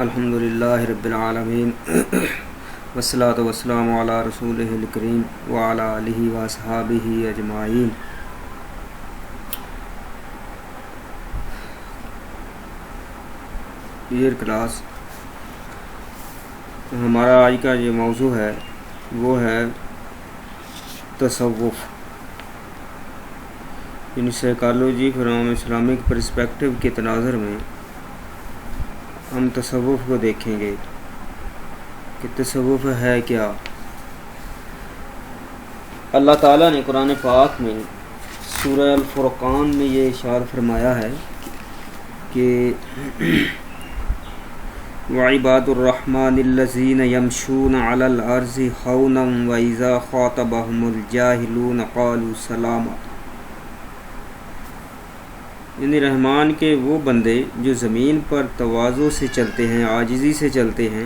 الحمدللہ رب العالمین والصلاة والسلام علی رسولہ الکریم وعلی آلہ واصحابہ اجمعین۔ یہ کلاس ہمارا آج کا جو موضوع ہے وہ ہے تصوف، یعنی سائیکالوجی فرام اسلامک پرسپیکٹو کے تناظر میں ہم تصوف کو دیکھیں گے کہ تصوف ہے کیا۔ اللہ تعالیٰ نے قرآن پاک میں سورہ الفرقان میں یہ ارشاد فرمایا ہے کہ وَعِبَادُ الرَّحْمَنِ الَّذِينَ يَمْشُونَ عَلَى الْأَرْضِ هَوْنًا وَإِذَا خَاطَبَهُمُ الْجَاهِلُونَ قَالُوا سَلَامًا، یعنی رحمان کے وہ بندے جو زمین پر تواضع سے چلتے ہیں، عاجزی سے چلتے ہیں،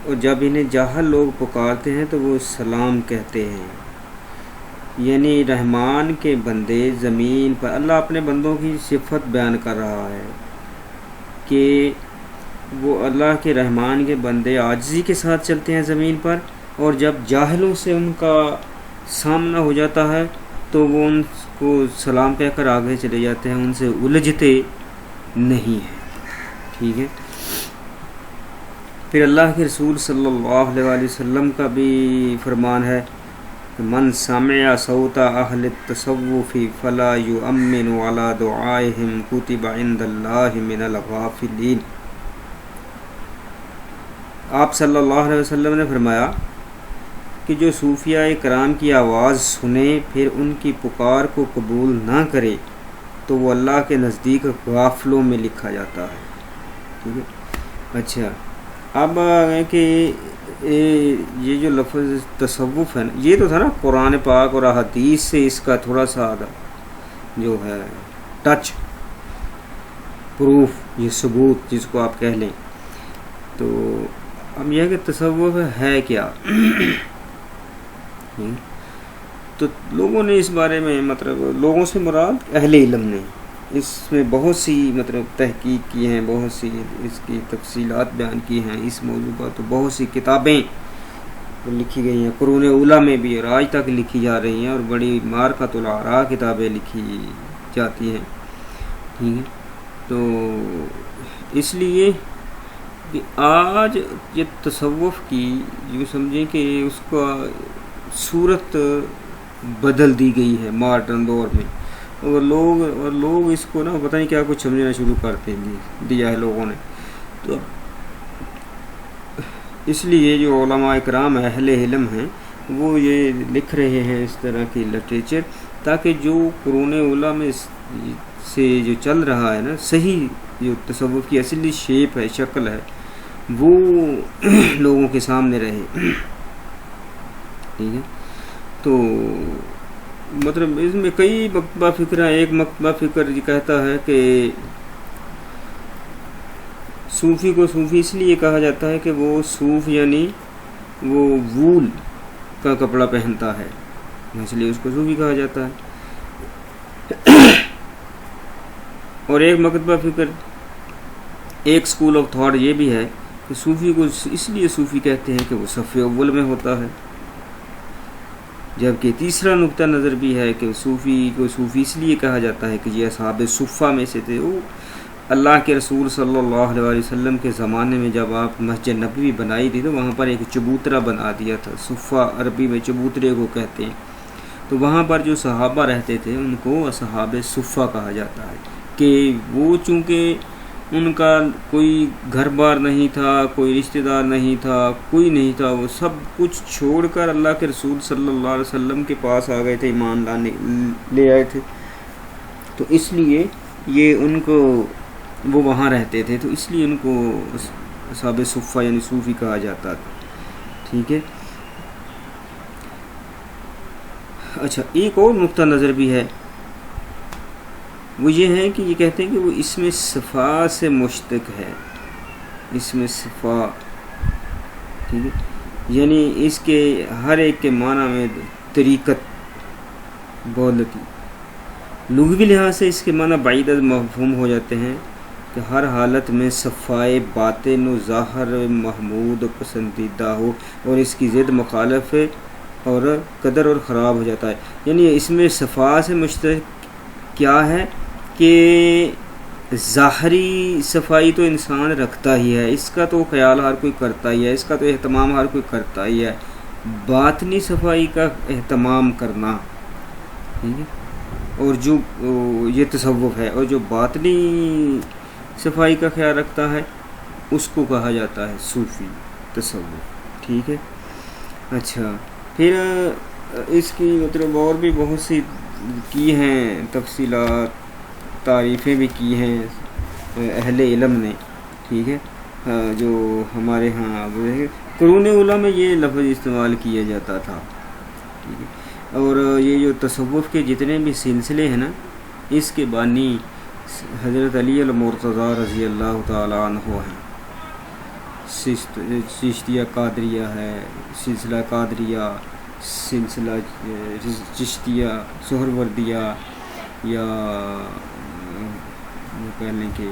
اور جب انہیں جاہل لوگ پکارتے ہیں تو وہ سلام کہتے ہیں۔ یعنی رحمان کے بندے زمین پر، اللہ اپنے بندوں کی صفت بیان کر رہا ہے کہ وہ اللہ کے رحمان کے بندے عاجزی کے ساتھ چلتے ہیں زمین پر، اور جب جاہلوں سے ان کا سامنا ہو جاتا ہے تو وہ ان کو سلام کہہ کر آگے چلے جاتے ہیں، ان سے الجھتے نہیں ہیں۔ ٹھیک ہے، پھر اللہ کے رسول صلی اللہ علیہ وسلم کا بھی فرمان ہے کہ من سمع صوت اہل التصوف فلا یؤمن علی دعائہم کتب عند اللہ من الغافلین۔ آپ صلی اللہ علیہ وسلم نے فرمایا کہ جو صوفیاء کرام کی آواز سنے پھر ان کی پکار کو قبول نہ کرے تو وہ اللہ کے نزدیک غافلوں میں لکھا جاتا ہے۔ ٹھیک ہے، اچھا، اب کہ یہ جو لفظ تصوف ہے نا، یہ تو تھا نا قرآن پاک اور احادیث سے اس کا تھوڑا سا جو ہے ٹچ پروف، یہ ثبوت جس کو آپ کہہ لیں۔ تو اب یہ کہ تصوف ہے کیا، تو لوگوں نے اس بارے میں لوگوں سے مراد اہل علم نے اس میں بہت سی تحقیق کی ہیں، بہت سی اس کی تفصیلات بیان کی ہیں اس موضوع پر، تو بہت سی کتابیں لکھی گئی ہیں قرون اولیٰ میں بھی، اور آج تک لکھی جا رہی ہیں، اور بڑی معرفۃ الآراء کتابیں لکھی جاتی ہیں۔ ٹھیک ہے، تو اس لیے کہ آج یہ تصوف کی جو سمجھیں کہ اس کا صورت بدل دی گئی ہے ماڈرن دور میں، اور لوگ اس کو نا پتہ نہیں کیا کچھ سمجھنا شروع کرتے دیا ہے لوگوں نے۔ تو اس لیے جو علماء اکرام اہل علم ہیں وہ یہ لکھ رہے ہیں اس طرح کی لٹریچر، تاکہ جو قرون اولیٰ میں سے جو چل رہا ہے نا، صحیح جو تصوف کی اصلی شیپ ہے، شکل ہے، وہ لوگوں کے سامنے رہے۔ ٹھیک ہے، تو اس میں کئی مکتبہ فکر ہیں۔ ایک مکتبہ فکر یہ کہتا ہے کہ صوفی کو صوفی اس لیے کہا جاتا ہے کہ وہ صوف یعنی وہ وول کا کپڑا پہنتا ہے، اس لیے اس کو صوفی کہا جاتا ہے۔ اور ایک مکتبہ فکر، ایک اسکول آف تھاٹ یہ بھی ہے کہ صوفی کو اس لیے صوفی کہتے ہیں کہ وہ صف اول میں ہوتا ہے، جبکہ تیسرا نقطہ نظر بھی ہے کہ صوفی کو صوفی اس لیے کہا جاتا ہے کہ یہ اصحاب صفہ میں سے تھے۔ وہ اللہ کے رسول صلی اللہ علیہ وسلم کے زمانے میں جب آپ مسجد نبوی بنائی تھی تو وہاں پر ایک چبوترا بنا دیا تھا، صفہ عربی میں چبوترے کو کہتے ہیں، تو وہاں پر جو صحابہ رہتے تھے ان کو اصحاب صفہ کہا جاتا ہے، کہ وہ چونکہ ان کا کوئی گھر بار نہیں تھا، کوئی رشتہ دار نہیں تھا، کوئی نہیں تھا، وہ سب کچھ چھوڑ کر اللہ کے رسول صلی اللہ علیہ وسلم کے پاس آ گئے تھے، ایمان لے آئے تھے، تو اس لیے یہ ان کو وہ وہاں رہتے تھے، تو اس لیے ان کو اصحاب صفہ یعنی صوفی کہا جاتا تھا۔ ٹھیک ہے، اچھا، ایک اور نقطہ نظر بھی ہے، وہ یہ ہے کہ یہ کہتے ہیں کہ وہ اسم صفا سے مشتق ہے، اسم صفا۔ ٹھیک ہے، یعنی اس کے ہر ایک کے معنی میں طریقت بولتی، لغوی لحاظ سے اس کے معنی بعید از مفہوم ہو جاتے ہیں، کہ ہر حالت میں صفائے باطن و ظاہر محمود و پسندیدہ ہو، اور اس کی ضد مخالف ہے اور قدر اور خراب ہو جاتا ہے. یعنی اس میں صفا سے مشترک کیا ہے کہ ظاہری صفائی تو انسان رکھتا ہی ہے، اس کا تو خیال ہر کوئی کرتا ہی ہے، اس کا تو اہتمام ہر کوئی کرتا ہی ہے. باطنی صفائی کا اہتمام کرنا، ٹھیک ہے، اور جو یہ تصوف ہے، اور جو باطنی صفائی کا خیال رکھتا ہے اس کو کہا جاتا ہے صوفی تصوف. ٹھیک ہے. اچھا، پھر اس کی مطلب اور بھی بہت سی کی ہیں تفصیلات، تعریفیں بھی کی ہیں اہل علم نے. ٹھیک ہے. جو ہمارے ہاں قرون اولیٰ میں یہ لفظ استعمال کیا جاتا تھا. ٹھیک ہے. اور یہ جو تصوف کے جتنے بھی سلسلے ہیں نا، اس کے بانی حضرت علی المرتضیٰ رضی اللہ تعالیٰ عنہ ہیں. چشتیہ قادریہ ہے، سلسلہ قادریہ، سلسلہ چشتیہ سہروردیہ، یا کہہ لیں کہ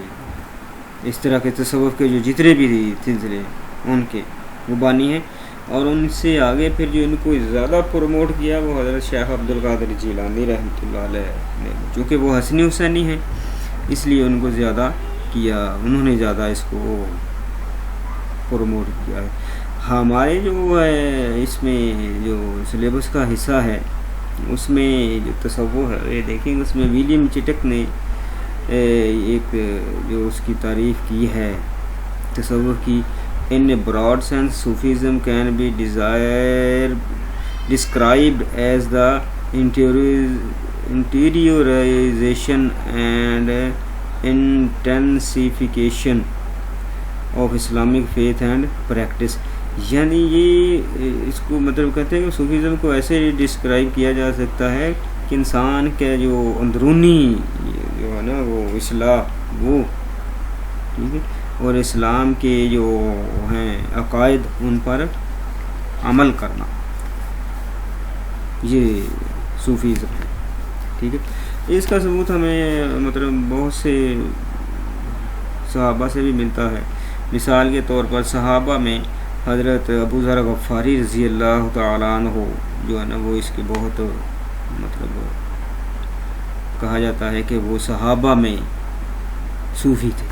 اس طرح کے تصوف کے جو جتنے بھی سلسلے ان کے وہ بانی ہیں. اور ان سے آگے پھر جو ان کو زیادہ پروموٹ کیا وہ حضرت شیخ عبد القادر جیلانی رحمۃ اللہ علیہ نے، چونکہ وہ حسنی حسینی ہیں اس لیے ان کو زیادہ کیا، انہوں نے زیادہ اس کو پروموٹ کیا ہے. ہمارے جو ہے اس میں جو سلیبس کا حصہ ہے اس میں جو تصوف ہے یہ دیکھیں اس میں ولیم چٹک نے ایک جو اس کی تعریف کی ہے تصوف کی. In a broad sense, Sufism can be described as the interiorization and intensification of Islamic faith and practice. یعنی یہ اس کو مطلب کہتے ہیں کہ صوفیزم کو ایسے ڈسکرائب کیا جا سکتا ہے کہ انسان کے جو اندرونی جو ہے نا وہ اصلاح، وہ ٹھیک ہے، اور اسلام کے جو ہیں عقائد ان پر عمل کرنا، یہ صوفیزم ہے. ٹھیک ہے. اس کا ثبوت ہمیں مطلب بہت سے صحابہ سے بھی ملتا ہے. مثال کے طور پر صحابہ میں حضرت ابو ذر غفاری رضی اللہ تعالیٰ عنہ جو ہے نا وہ اس کے بہت مطلب کہا جاتا ہے کہ وہ صحابہ میں صوفی تھے.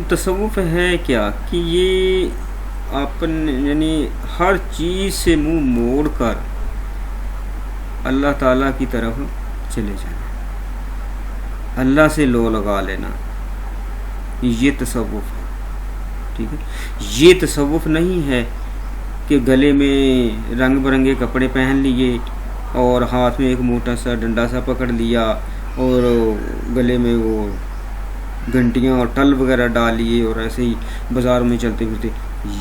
تصوف ہے کیا کہ یہ یعنی ہر چیز سے منہ موڑ کر اللہ تعالیٰ کی طرف چلے جانا، اللہ سے لو لگا لینا، یہ تصوف ہے. ٹھیک ہے. یہ تصوف نہیں ہے کہ گلے میں رنگ برنگے کپڑے پہن لیے اور ہاتھ میں ایک موٹا سا ڈنڈا سا پکڑ لیا اور گلے میں وہ گھنٹیاں اور ٹل وغیرہ ڈال لیے اور ایسے ہی بازار میں چلتے پھرتے.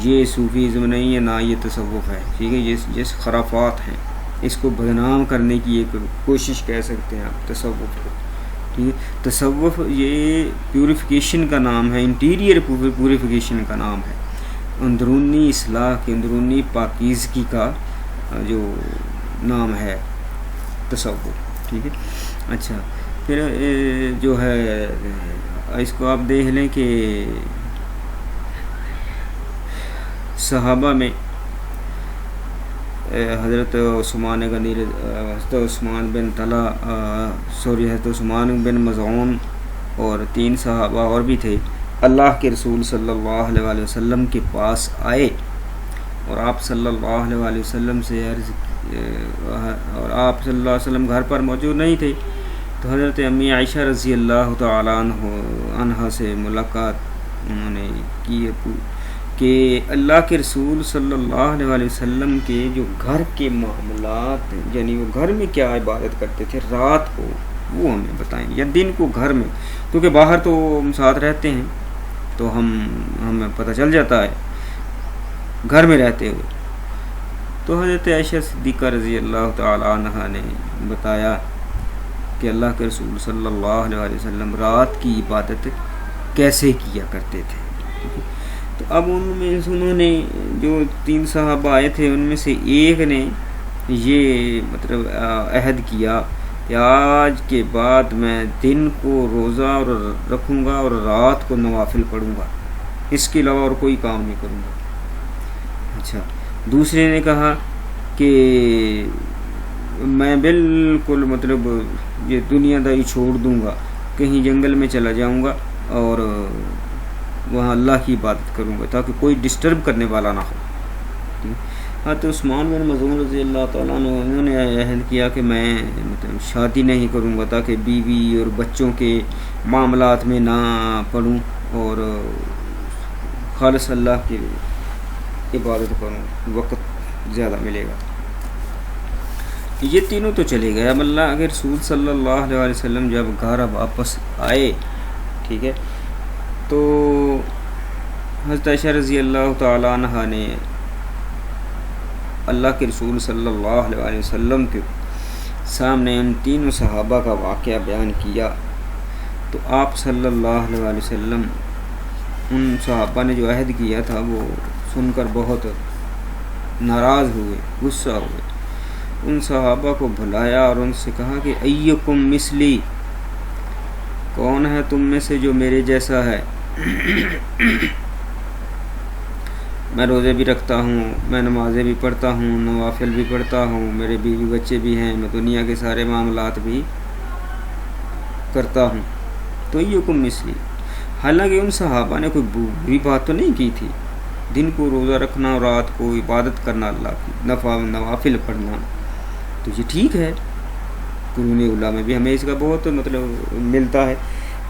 یہ صوفیزم نہیں ہے، نہ یہ تصوف ہے. ٹھیک ہے. یہ خرافات ہیں، اس کو بدنام کرنے کی ایک کوشش کہہ سکتے ہیں آپ تصوف کو. ٹھیک ہے. تصوف یہ پیوریفیکیشن کا نام ہے، انٹیریئر پیوریفیکیشن کا نام ہے، اندرونی اصلاح کی، اندرونی پاکیزگی کا جو نام ہے تصوف. ٹھیک ہے. اچھا، پھر جو ہے اس کو آپ دیکھ لیں کہ صحابہ میں حضرت عثمان غنی، حضرت عثمان بن حضرت عثمان بن مظعون اور 3 صحابہ اور بھی تھے، اللہ کے رسول صلی اللہ علیہ وسلم کے پاس آئے اور آپ صلی اللہ علیہ وسلم سے عرض، اور آپ صلی اللہ علیہ وسلم گھر پر موجود نہیں تھے تو حضرت امی عائشہ رضی اللہ تعالیٰ عنہ سے ملاقات انہوں نے کی کہ اللہ کے رسول صلی اللہ علیہ وسلم کے جو گھر کے معاملات، یعنی وہ گھر میں کیا عبادت کرتے تھے رات کو، وہ ہمیں بتائیں، یا دن کو گھر میں، کیونکہ باہر تو ہم ساتھ رہتے ہیں تو ہمیں پتہ چل جاتا ہے گھر میں رہتے ہوئے. تو حضرت عائشہ صدیقہ رضی اللہ تعالیٰ عنہ نے بتایا کہ اللہ کے رسول صلی اللہ علیہ وسلم رات کی عبادت کیسے کیا کرتے تھے. تو اب انہوں نے جو 3 صحابہ آئے تھے ان میں سے ایک نے یہ مطلب عہد کیا کہ آج کے بعد میں دن کو روزہ اور رکھوں گا اور رات کو نوافل پڑھوں گا، اس کے علاوہ اور کوئی کام نہیں کروں گا۔ اچھا، دوسرے نے کہا کہ میں بالکل مطلب یہ دنیا داری چھوڑ دوں گا، کہیں جنگل میں چلا جاؤں گا اور وہاں اللہ کی عبادت کروں گا تاکہ کوئی ڈسٹرب کرنے والا نہ ہو۔ ہاں، تو عثمان بن مظعون رضی اللہ تعالیٰ عنہ انہوں نے عہد کیا کہ میں مطلب شادی نہیں کروں گا تاکہ بیوی اور بچوں کے معاملات میں نہ پڑوں اور خالص اللہ کی عبادت کروں، وقت زیادہ ملے گا۔ یہ تینوں تو چلے گئے۔ اب اللہ کے رسول صلی اللہ علیہ وسلم جب گھر واپس آئے، ٹھیک ہے، تو حضرت عائشہ رضی اللہ تعالیٰ عنہ نے اللہ کے رسول صلی اللہ علیہ وسلم کے سامنے ان تینوں صحابہ کا واقعہ بیان کیا، تو آپ صلی اللہ علیہ وسلم ان صحابہ نے جو عہد کیا تھا وہ سن کر بہت ناراض ہوئے، غصہ ہوئے۔ ان صحابہ کو بلایا اور ان سے کہا کہ ایکم مثلی، کون ہے تم میں سے جو میرے جیسا ہے؟ میں روزے بھی رکھتا ہوں، میں نمازیں بھی پڑھتا ہوں، نوافل بھی پڑھتا ہوں، میرے بیوی بچے بھی ہیں، میں دنیا کے سارے معاملات بھی کرتا ہوں، تو ایکم مثلی۔ حالانکہ ان صحابہ نے کوئی بری بات تو نہیں کی تھی، دن کو روزہ رکھنا اور رات کو عبادت کرنا، اللہ کی نوافل پڑھنا، تو یہ ٹھیک ہے۔ قرون اولیٰ میں بھی ہمیں اس کا بہت مطلب ملتا ہے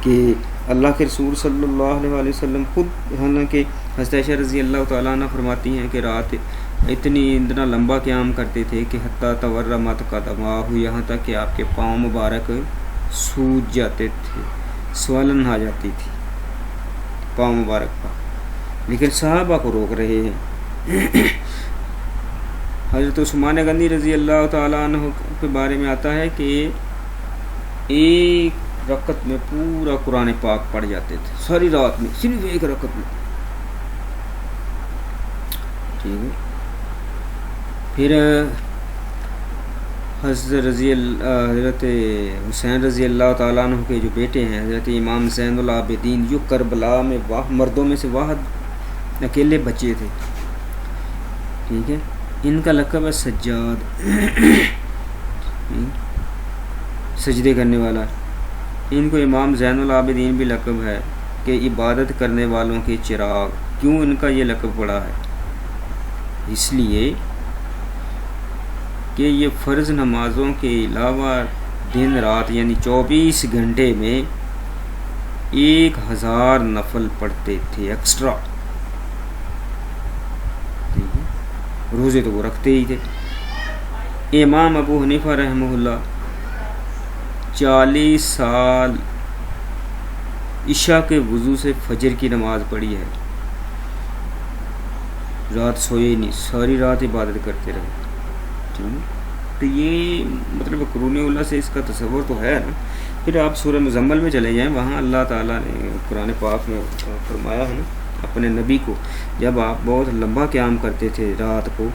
کہ اللہ کے رسول صلی اللہ علیہ وسلم خود، حالانکہ حضرت عائشہ رضی اللہ تعالیٰ عنہ فرماتی ہیں کہ رات اتنا لمبا قیام کرتے تھے کہ حتیٰ تورمت قدماہ، یہاں تک کہ آپ کے پاؤں مبارک سوج جاتے تھے، سوالن آ جاتی تھی پاؤں مبارک پر، لیکن صحابہ کو روک رہے ہیں۔ حضرت عثمان غنی رضی اللہ تعالیٰ عنہ کے بارے میں آتا ہے کہ ایک رکعت میں پورا قرآن پاک پڑھ جاتے تھے، ساری رات میں صرف ایک رکعت میں، ٹھیک ہے۔ پھر حضرت حسین رضی اللہ تعالیٰ عنہ کے جو بیٹے ہیں حضرت امام زین العابدین، جو کربلا میں مردوں میں سے واحد اکیلے بچے تھے، ٹھیک ہے، ان کا لقب ہے سجاد، سجدے کرنے والا۔ ان کو امام زین العابدین بھی لقب ہے کہ عبادت کرنے والوں کے چراغ۔ کیوں ان کا یہ لقب پڑا ہے؟ اس لیے کہ یہ فرض نمازوں کے علاوہ دن رات یعنی 24 گھنٹے میں 1000 نفل پڑھتے تھے ایکسٹرا۔ روزے تو وہ رکھتے ہی تھے۔ امام ابو حنیفہ رحمہ اللہ 40 سال عشاء کے وضو سے فجر کی نماز پڑھی ہے، رات سوئے نہیں، ساری رات عبادت کرتے رہے، ٹھیک ہے۔ تو یہ مطلب قرون اولیٰ سے اس کا تصور تو ہے نا۔ پھر آپ سورہ مزمل میں چلے جائیں، وہاں اللہ تعالیٰ نے قرآن پاک میں فرمایا ہے نا اپنے نبی کو، جب آپ بہت لمبا قیام کرتے تھے رات کو،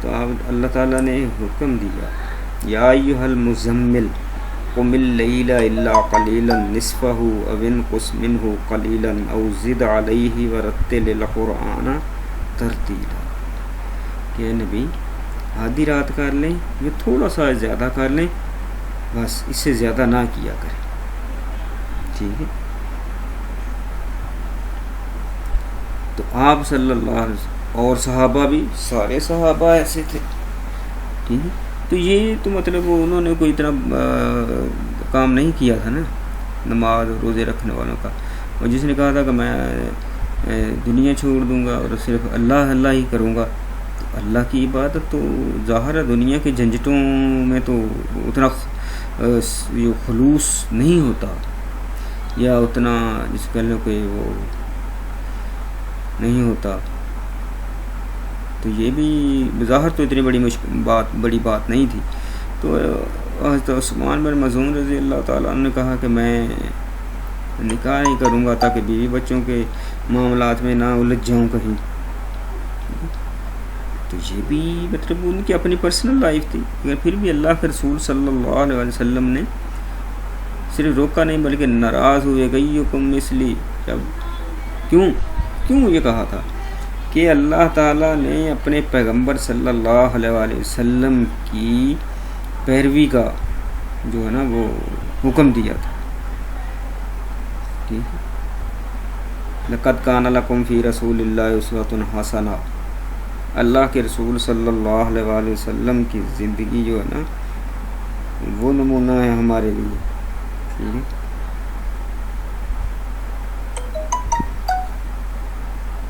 تو آپ اللہ تعالیٰ نے حکم دیا، یا ایھا المزمل قم اللیل الا قلیلا نصفہ او انقص منہ قلیلا او زد علیہ ورتل القرآن ترتیلا، کہ اے نبی آدھی رات کر لیں یا تھوڑا سا زیادہ کر لیں، بس اس سے زیادہ نہ کیا کریں، ٹھیک ہے۔ تو آپ صلی اللہ علیہ وسلم اور صحابہ بھی، سارے صحابہ ایسے تھے، ٹھیک ہے۔ تو یہ تو مطلب انہوں نے کوئی اتنا کام نہیں کیا تھا نا نماز اور روزے رکھنے والوں کا، اور جس نے کہا تھا کہ میں دنیا چھوڑ دوں گا اور صرف اللہ اللہ ہی کروں گا، تو اللہ کی عبادت تو ظاہر ہے دنیا کے جھنجھٹوں میں تو اتنا خلوص نہیں ہوتا، یا اتنا جس کہہ لو کہ وہ نہیں ہوتا، تو یہ بھی بظاہر تو اتنی بڑی بات نہیں تھی۔ تو حضرت عثمان بن مظعون رضی اللہ تعالیٰ عنہ نے کہا کہ میں نکاح نہیں کروں گا تاکہ بیوی بچوں کے معاملات میں نہ الجھ جاؤں کہیں۔ تو یہ بھی مطلب ان کی اپنی پرسنل لائف تھی، مگر پھر بھی اللہ کے رسول صلی اللہ علیہ وسلم نے صرف روکا نہیں بلکہ ناراض ہوئے گئی مثلی. جب کیوں یہ کہا تھا کہ اللہ تعالیٰ نے اپنے پیغمبر صلی اللہ علیہ وسلم کی پیروی کا جو ہے نا وہ حکم دیا تھا. ٹھیک ہے، لقد کان لکم فی رسول اللہ اسوۃ حسنہ، اللہ کے رسول صلی اللہ علیہ وسلم کی زندگی جو ہے نا وہ نمونہ ہے ہمارے لیے. ٹھیک ہے،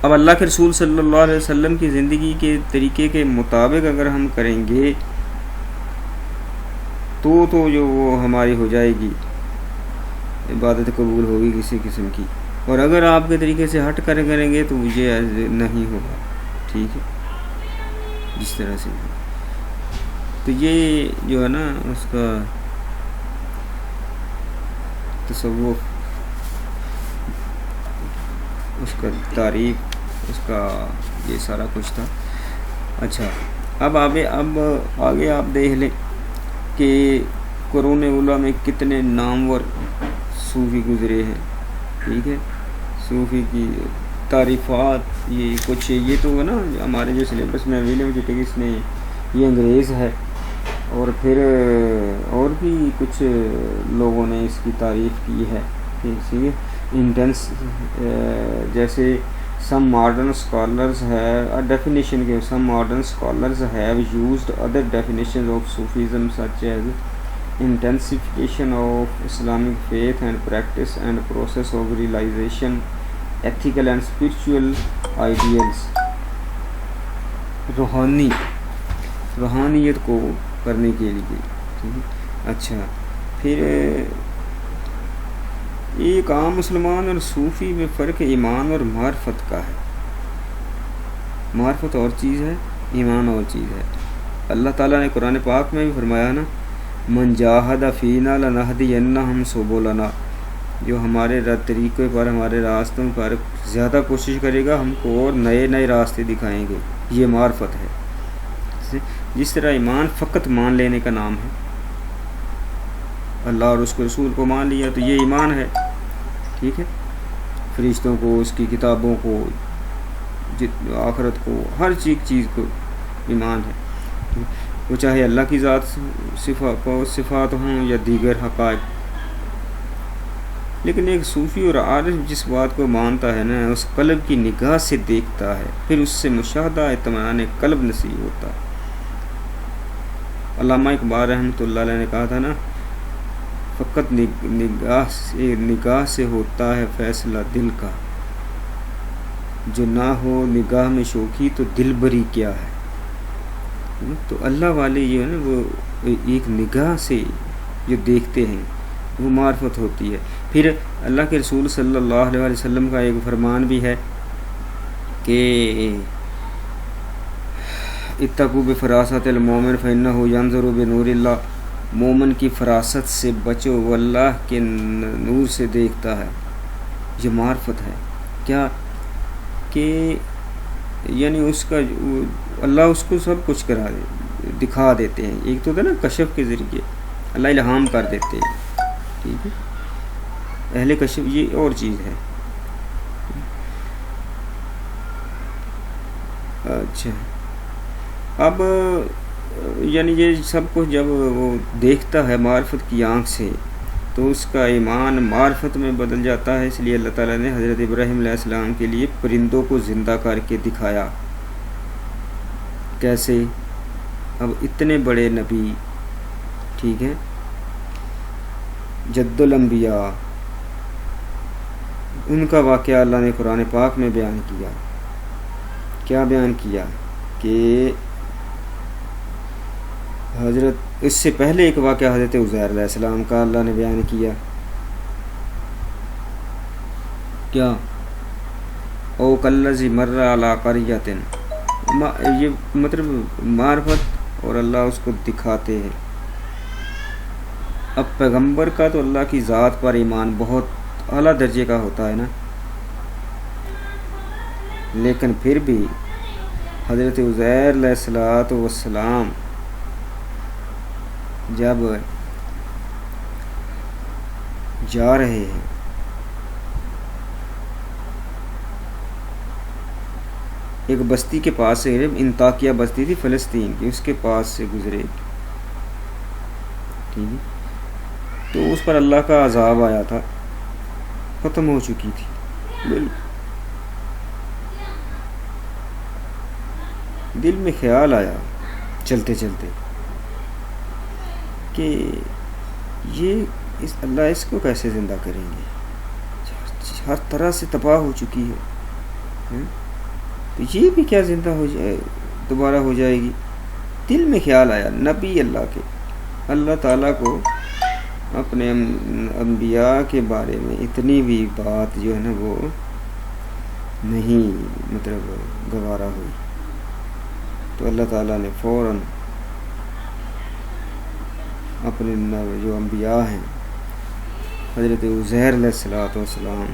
اب اللہ کے رسول صلی اللہ علیہ وسلم کی زندگی کے طریقے کے مطابق اگر ہم کریں گے تو جو وہ ہماری ہو جائے گی، عبادت قبول ہوگی کسی قسم کی. اور اگر آپ کے طریقے سے ہٹ کر کریں گے تو مجھے نہیں ہوگا. ٹھیک ہے، جس طرح سے تو یہ جو ہے نا اس کا تصوف، اس کا تعریف، اس کا یہ سارا کچھ تھا. اچھا، اب آگے آپ دیکھ لیں کہ قرون اولیٰ میں کتنے نامور صوفی گزرے ہیں. ٹھیک ہے، صوفی کی تعریفات یہ کچھ یہ تو ہے نا ہمارے جو سلیبس میں ولیم جیٹکس نے، یہ انگریز ہے، اور پھر اور بھی کچھ لوگوں نے اس کی تعریف کی ہے. ٹھیک ہے، انٹینس جیسے some modern scholars have a definition given. Some modern scholars have used other definitions of Sufism such as intensification of Islamic faith and practice and process of realization, ethical and spiritual ideals. روحانیت کو کرنے کے لیے. اچھا، پھر ایک عام مسلمان اور صوفی میں فرق ایمان اور معرفت کا ہے. معرفت اور چیز ہے، ایمان اور چیز ہے. اللہ تعالیٰ نے قرآن پاک میں بھی فرمایا نا، من جاہد فینا لنہدینہم سبلنا، جو ہمارے طریقے پر، ہمارے راستوں پر زیادہ کوشش کرے گا ہم کو اور نئے راستے دکھائیں گے. یہ معرفت ہے. جس طرح ایمان فقط مان لینے کا نام ہے، اللہ اور اس کے رسول کو مان لیا تو یہ ایمان ہے. ٹھیک ہے، فرشتوں کو، اس کی کتابوں کو، آخرت کو، ہر چیز کو ایمان ہے، وہ چاہے اللہ کی ذات صفات ہوں یا دیگر حقائق. لیکن ایک صوفی اور عارف جس بات کو مانتا ہے نا، اس قلب کی نگاہ سے دیکھتا ہے، پھر اس سے مشاہدہ اطمینان قلب نصیب ہوتا ہے. علامہ اقبال رحمۃ اللہ علیہ نے کہا تھا نا، فقط نگاہ سے ہوتا ہے فیصلہ دل کا، جو نہ ہو نگاہ میں شوخی تو دل بری کیا ہے. تو اللہ والے جو ہے نا وہ ایک نگاہ سے جو دیکھتے ہیں وہ معرفت ہوتی ہے. پھر اللہ کے رسول صلی اللہ علیہ وسلم کا ایک فرمان بھی ہے کہ اتقوا بفراست المومن فإنہ ینظر بنور اللہ، مومن کی فراست سے بچو، وہ اللہ کے نور سے دیکھتا ہے. یہ معرفت ہے. کیا کہ یعنی اس کا اللہ اس کو سب کچھ دکھا دیتے ہیں. ایک تو تھا نا کشف کے ذریعے اللہ الہام کر دیتے ہیں. ٹھیک ہے، اہل کشف یہ اور چیز ہے. اچھا، اب یعنی یہ سب کچھ جب وہ دیکھتا ہے معرفت کی آنکھ سے تو اس کا ایمان معرفت میں بدل جاتا ہے. اس لیے اللہ تعالیٰ نے حضرت ابراہیم علیہ السلام کے لیے پرندوں کو زندہ کر کے دکھایا. کیسے؟ اب اتنے بڑے نبی، ٹھیک ہے، جد الانبیاء، ان کا واقعہ اللہ نے قرآن پاک میں بیان کیا. کیا بیان کیا کہ حضرت اس سے پہلے ایک واقعہ حضرت عزیر علیہ السلام کا اللہ نے بیان کیا. کیا؟ او کلذی مر علی قریۃ، یہ مطلب معرفت اور اللہ اس کو دکھاتے ہیں. اب پیغمبر کا تو اللہ کی ذات پر ایمان بہت اعلیٰ درجے کا ہوتا ہے نا، لیکن پھر بھی حضرت عزیر علیہ الصلوۃ والسلام جب جا رہے ہیں ایک بستی کے پاس سے، انطاکیہ بستی تھی فلسطین کی، اس کے پاس سے گزرے، ٹھیک ہے، تو اس پر اللہ کا عذاب آیا تھا، ختم ہو چکی تھی بالکل۔ دل میں خیال آیا چلتے چلتے کہ یہ اللہ اس کو کیسے زندہ کریں گے، ہر طرح سے تباہ ہو چکی ہے، تو یہ بھی کیا زندہ ہو جائے، دوبارہ ہو جائے گی۔ دل میں خیال آیا، نبی اللہ کے، اللہ تعالیٰ کو اپنے انبیاء کے بارے میں اتنی بھی بات جو ہے نا وہ نہیں مطلب گوارا ہوئی، تو اللہ تعالیٰ نے فوراً اپنے جو انبیاء ہیں حضرت عزیر علیہ الصلوۃ والسلام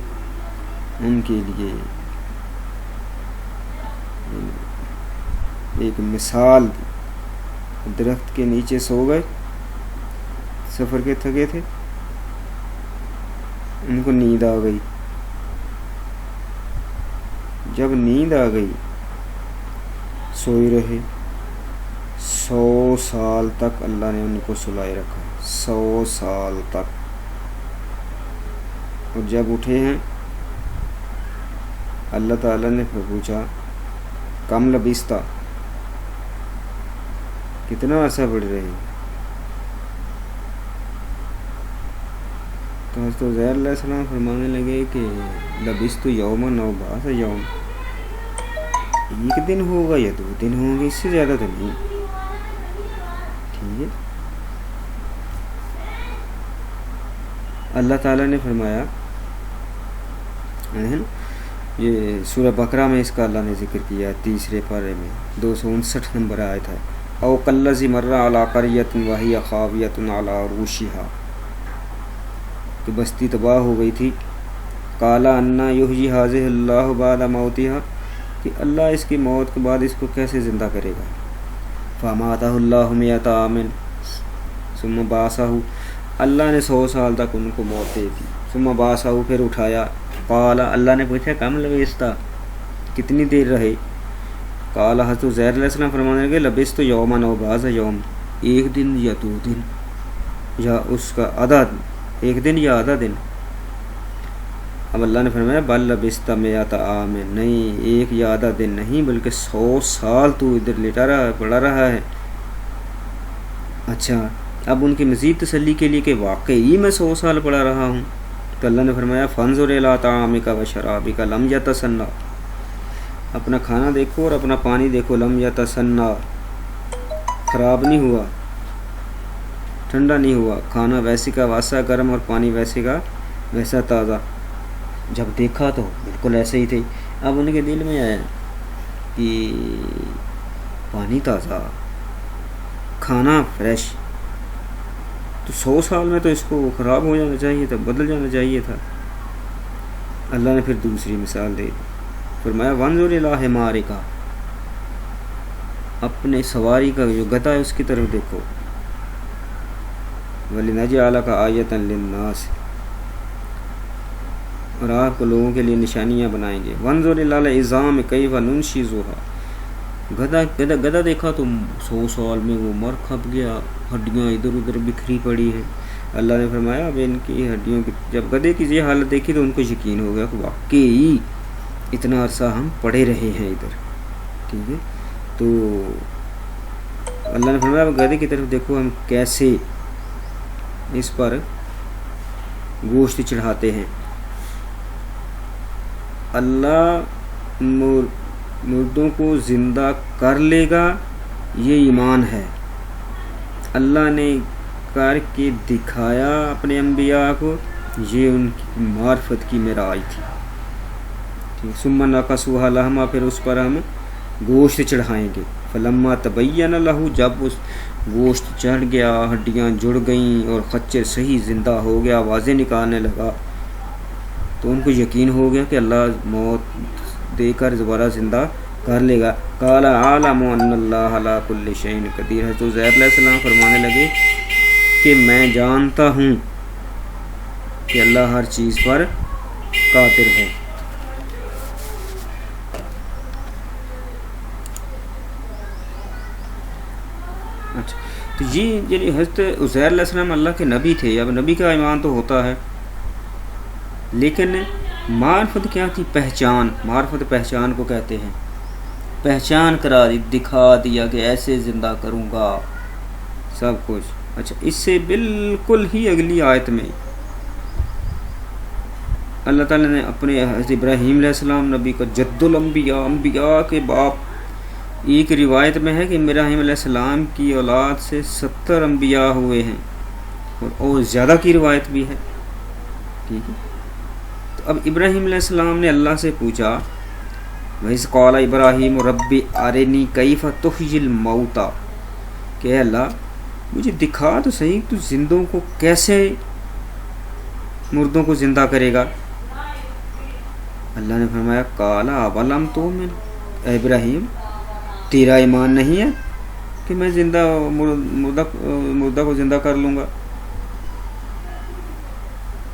ان کے لیے ایک مثال دی، درخت کے نیچے سو گئے، سفر کے تھکے تھے، ان کو نیند آ گئی، جب نیند آ گئی سوئے رہے، 100 سال تک اللہ نے ان کو سلائے رکھا، 100 سال تک، اور جب اٹھے ہیں اللہ تعالیٰ نے پھر پوچھا کم لبستہ، کتنا عرصہ پڑھ رہے ہیں، تو حضرت عزیر علیہ السلام فرمانے لگے کہ لبست یوماً او بعض یوم، ایک دن ہوگا یا 2 دن ہوں گے، اس سے زیادہ تو نہیں، ٹھیک ہے۔ اللہ تعالیٰ نے فرمایا، یہ سورہ بقرہ میں اس کا اللہ نے ذکر کیا، 3 پارے میں 259 نمبر آیت ہے، او کالذی مر علی قریۃ وہی خاویۃ علی عروشہا، کہ بستی تباہ ہو گئی تھی، قال انا یحیی ھذہ اللہ بعد موتہا، کہ اللہ اس کی موت کے بعد اس کو کیسے زندہ کرے گا، فاماتہ اللہ مئۃ عام ثم بعثہ، اللہ نے 100 سال تک ان کو موت دے دی، ثم بعثہ، پھر اٹھایا، قال، اللہ نے پوچھا کم لبثت، کتنی دیر رہے، قال، حضرت عزیر علیہ السلام فرمانے لگے لبثت یوما او بعض یوم، ایک دن یا 2 دن یا اس کا آدھا، ایک دن یا آدھا دن۔ اب اللہ نے فرمایا بل لبثت مئۃ عام، نہیں ایک یا آدھا دن نہیں بلکہ 100 سال تو ادھر لیٹا رہا ہے، پڑا رہا ہے۔ اچھا، اب ان کی مزید تسلی کے لیے کہ واقعی میں 100 سال پڑا رہا ہوں، تو اللہ نے فرمایا فانظر الی طعامک و شرابک لم یتسنہ، اپنا کھانا دیکھو اور اپنا پانی دیکھو، لم یتسنہ، خراب نہیں ہوا، ٹھنڈا نہیں ہوا، کھانا ویسے کا ویسا گرم اور پانی ویسے کا ویسا تازہ، جب دیکھا تو بالکل ایسے ہی تھے۔ اب ان کے دل میں آیا کہ پانی تازہ، کھانا فریش، تو 100 سال میں تو اس کو خراب ہو جانا چاہیے تھا، بدل جانا چاہیے تھا۔ اللہ نے پھر دوسری مثال دے دی، فرمایا وانظر الی حمارک، اپنے سواری کا جو گدھا ہے اس کی طرف دیکھو، وَلِنَجْعَلَكَ آیَةً لِلنَّاسِ، اور آپ کو لوگوں کے لیے نشانیاں بنائیں گے، وانظر الی العظام کیف ننشزها، گدھا دیکھا تو 100 سال میں وہ مر کھپ گیا، ہڈیاں ادھر ادھر بکھری پڑی ہیں۔ اللہ نے فرمایا اب ان کی ہڈیوں کی، جب گدھے کی یہ حالت دیکھی تو ان کو یقین ہو گیا کہ واقعی اتنا عرصہ ہم پڑے رہے ہیں ادھر، ٹھیک ہے۔ تو اللہ نے فرمایا اب گدھے کی طرف دیکھو ہم کیسے اس پر گوشت چڑھاتے ہیں۔ اللہ مردوں کو زندہ کر لے گا، یہ ایمان ہے، اللہ نے کر کے دکھایا اپنے انبیاء کو، یہ ان کی معرفت کی معراج تھی۔ ثم نقصوها لحما، پھر اس پر ہم گوشت چڑھائیں گے، فلما تبین لہ، جب اس گوشت چڑھ گیا، ہڈیاں جڑ گئیں اور خچر صحیح زندہ ہو گیا، آوازیں نکالنے لگا، تو ان کو یقین ہو گیا کہ اللہ موت دے کر دوبارہ زندہ کر لے گا. قال اعلم ان اللہ علی کل شیء قدیر. حضرت عزیر علیہ السلام فرمانے لگے کہ میں جانتا ہوں کہ اللہ ہر چیز پر قادر ہے. اچھا تو یہ حضرت عزیر علیہ السلام اللہ کے نبی تھے. اب نبی کا ایمان تو ہوتا ہے، لیکن معرفت کیا تھی؟ پہچان. معرفت پہچان کو کہتے ہیں. پہچان کرا دی، دکھا دیا کہ ایسے زندہ کروں گا سب کچھ. اچھا اس سے بالکل ہی اگلی آیت میں اللہ تعالیٰ نے اپنے حضرت ابراہیم علیہ السلام نبی کا جد الانبیاء، انبیاء کے باپ، ایک روایت میں ہے کہ ابراہیم علیہ السلام کی اولاد سے 70 انبیاء ہوئے ہیں، اور زیادہ کی روایت بھی ہے. ٹھیک ہے. تو اب ابراہیم علیہ السلام نے اللہ سے پوچھا وَإِذْ قَالَ إِبْرَاهِيمُ رَبِّ أَرِنِي كَيْفَ تُحْيِي الْمَوْتَى، کہ اللہ مجھے دکھا تو صحیح تو زندوں کو کیسے، مردوں کو زندہ کرے گا. اللہ نے فرمایا قَالَ أَوَلَمْ تُؤْمِنْ، اے ابراہیم تیرا ایمان نہیں ہے کہ میں مردہ کو زندہ کر لوں گا.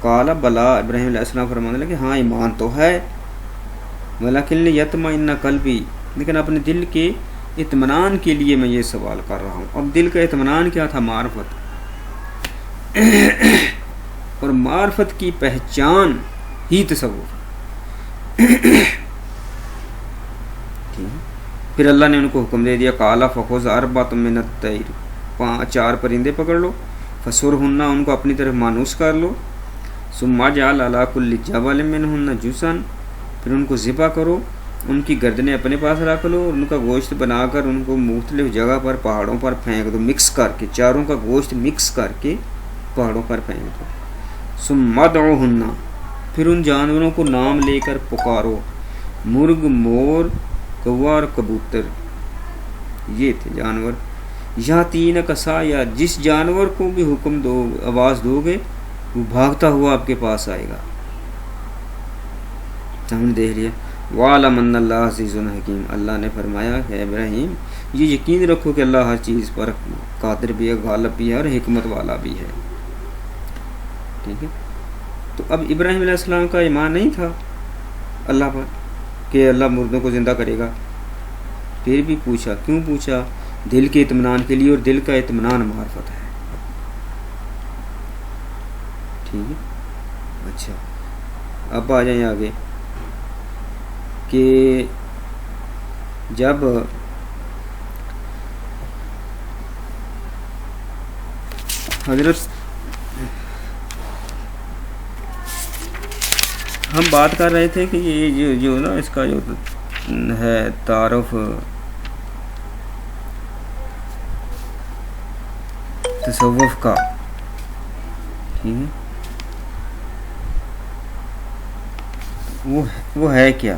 قَالَ بَلَا، ابراہیم علیہ السلام فرمانے لگے ہاں ایمان تو ہے. وَلَكِنْ لِيَطْمَئِنَّ قَلْبِي، لیکن اپنے دل کے اطمینان کے لیے میں یہ سوال کر رہا ہوں. اب دل کا اطمینان کیا تھا؟ معرفت. اور معرفت کی پہچان ہی تصور. پھر اللہ نے ان کو حکم دے دیا قَالَ فَخُذْ أَرْبَعَةً مِّنَ الطَّيْرِ، 4 پرندے پکڑ لو، فَصُرْهُنَّ، ان کو اپنی طرف مانوس کر لو، ثُمَّ اجْعَلْ عَلَىٰ كُلِّ جَبَلٍ مِّنْهُنَّ جُزْءًا، پھر ان کو ذبح کرو، ان کی گردنیں اپنے پاس رکھ لو، اور ان کا گوشت بنا کر ان کو مختلف جگہ پر پہاڑوں پر پھینک دو، مکس کر کے، چاروں کا گوشت مکس کر کے پہاڑوں پر پھینک دو. ثُمَّ ادْعُوهُنَّ، پھر ان جانوروں کو نام لے کر پکارو، مرغ، مور، کوا اور کبوتر، یہ تھے جانور. یا 3 کسا، یا جس جانور کو بھی حکم دو، آواز دو گے وہ بھاگتا ہوا آپ کے پاس آئے گا. ہم نے دیکھ لیا. وَعْلَمْ أَنَّ اللَّهَ عَزِيزٌ حَكِيمٌ، اللہ نے فرمایا کہ ابراہیم یہ یقین رکھو کہ اللہ ہر چیز پر قادر بھی ہے، غالب بھی ہے، اور حکمت والا بھی ہے. ٹھیک ہے. تو اب ابراہیم علیہ السلام کا ایمان نہیں تھا اللہ پر کہ اللہ مردوں کو زندہ کرے گا. پھر بھی پوچھا. کیوں پوچھا؟ دل کے اطمینان کے لیے، اور دل کا اطمینان معرفت ہے. ٹھیک ہے. اچھا اب آ جائیں آگے کہ جب حضرت ہم بات کر رہے تھے کہ یہ جو نا اس کا جو ہے تعارف تصوف کا، ٹھیک ہے، وہ ہے کیا؟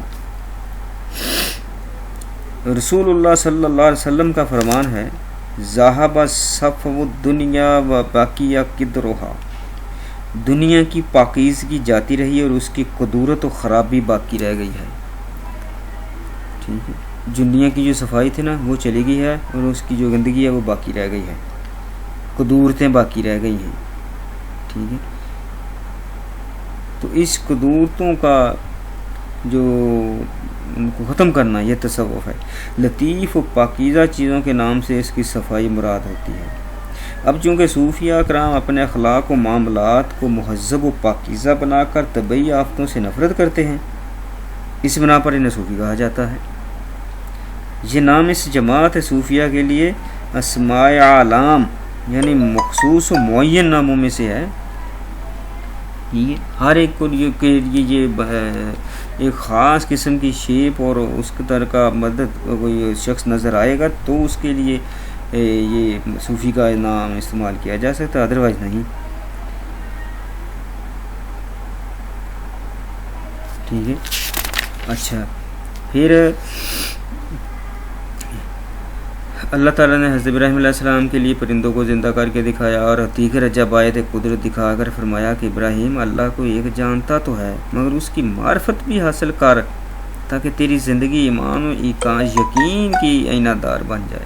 رسول اللہ صلی اللہ علیہ وسلم کا فرمان ہے ذہب صفو الدنیا و باقیہ قدرہا، دنیا کی پاکیزگی جاتی رہی اور اس کی قدورت و خرابی باقی رہ گئی ہے. ٹھیک ہے. دنیا کی جو صفائی تھی نا وہ چلی گئی ہے، اور اس کی جو گندگی ہے وہ باقی رہ گئی ہے، قدورتیں باقی رہ گئی ہیں. ٹھیک ہے. تو اس قدورتوں کا جو ان کو ختم کرنا یہ تصوف ہے. لطیف و پاکیزہ چیزوں کے نام سے اس کی صفائی مراد ہوتی ہے. اب چونکہ صوفیہ کرام اپنے اخلاق و معاملات کو مہذب و پاکیزہ بنا کر طبعی آفتوں سے نفرت کرتے ہیں، اس بنا پر انہیں صوفی کہا جاتا ہے. یہ نام اس جماعت صوفیہ کے لیے اسماء اعلام یعنی مخصوص و معین ناموں میں سے ہے. یہ ہر ایک کو یہ ایک خاص قسم کی شیپ اور اس طرح کا مدد کوئی شخص نظر آئے گا تو اس کے لیے یہ صوفی کا نام استعمال کیا جا سکتا ہے، ادروائز نہیں. ٹھیک ہے. اچھا پھر اللہ تعالیٰ نے حضرت ابراہیم علیہ السلام کے لیے پرندوں کو زندہ کر کے دکھایا، اور حقیقت جب آیت قدرت دکھا کر فرمایا کہ ابراہیم اللہ کو ایک جانتا تو ہے مگر اس کی معرفت بھی حاصل کر تاکہ تیری زندگی ایمان و یقین کی آئینہ دار بن جائے۔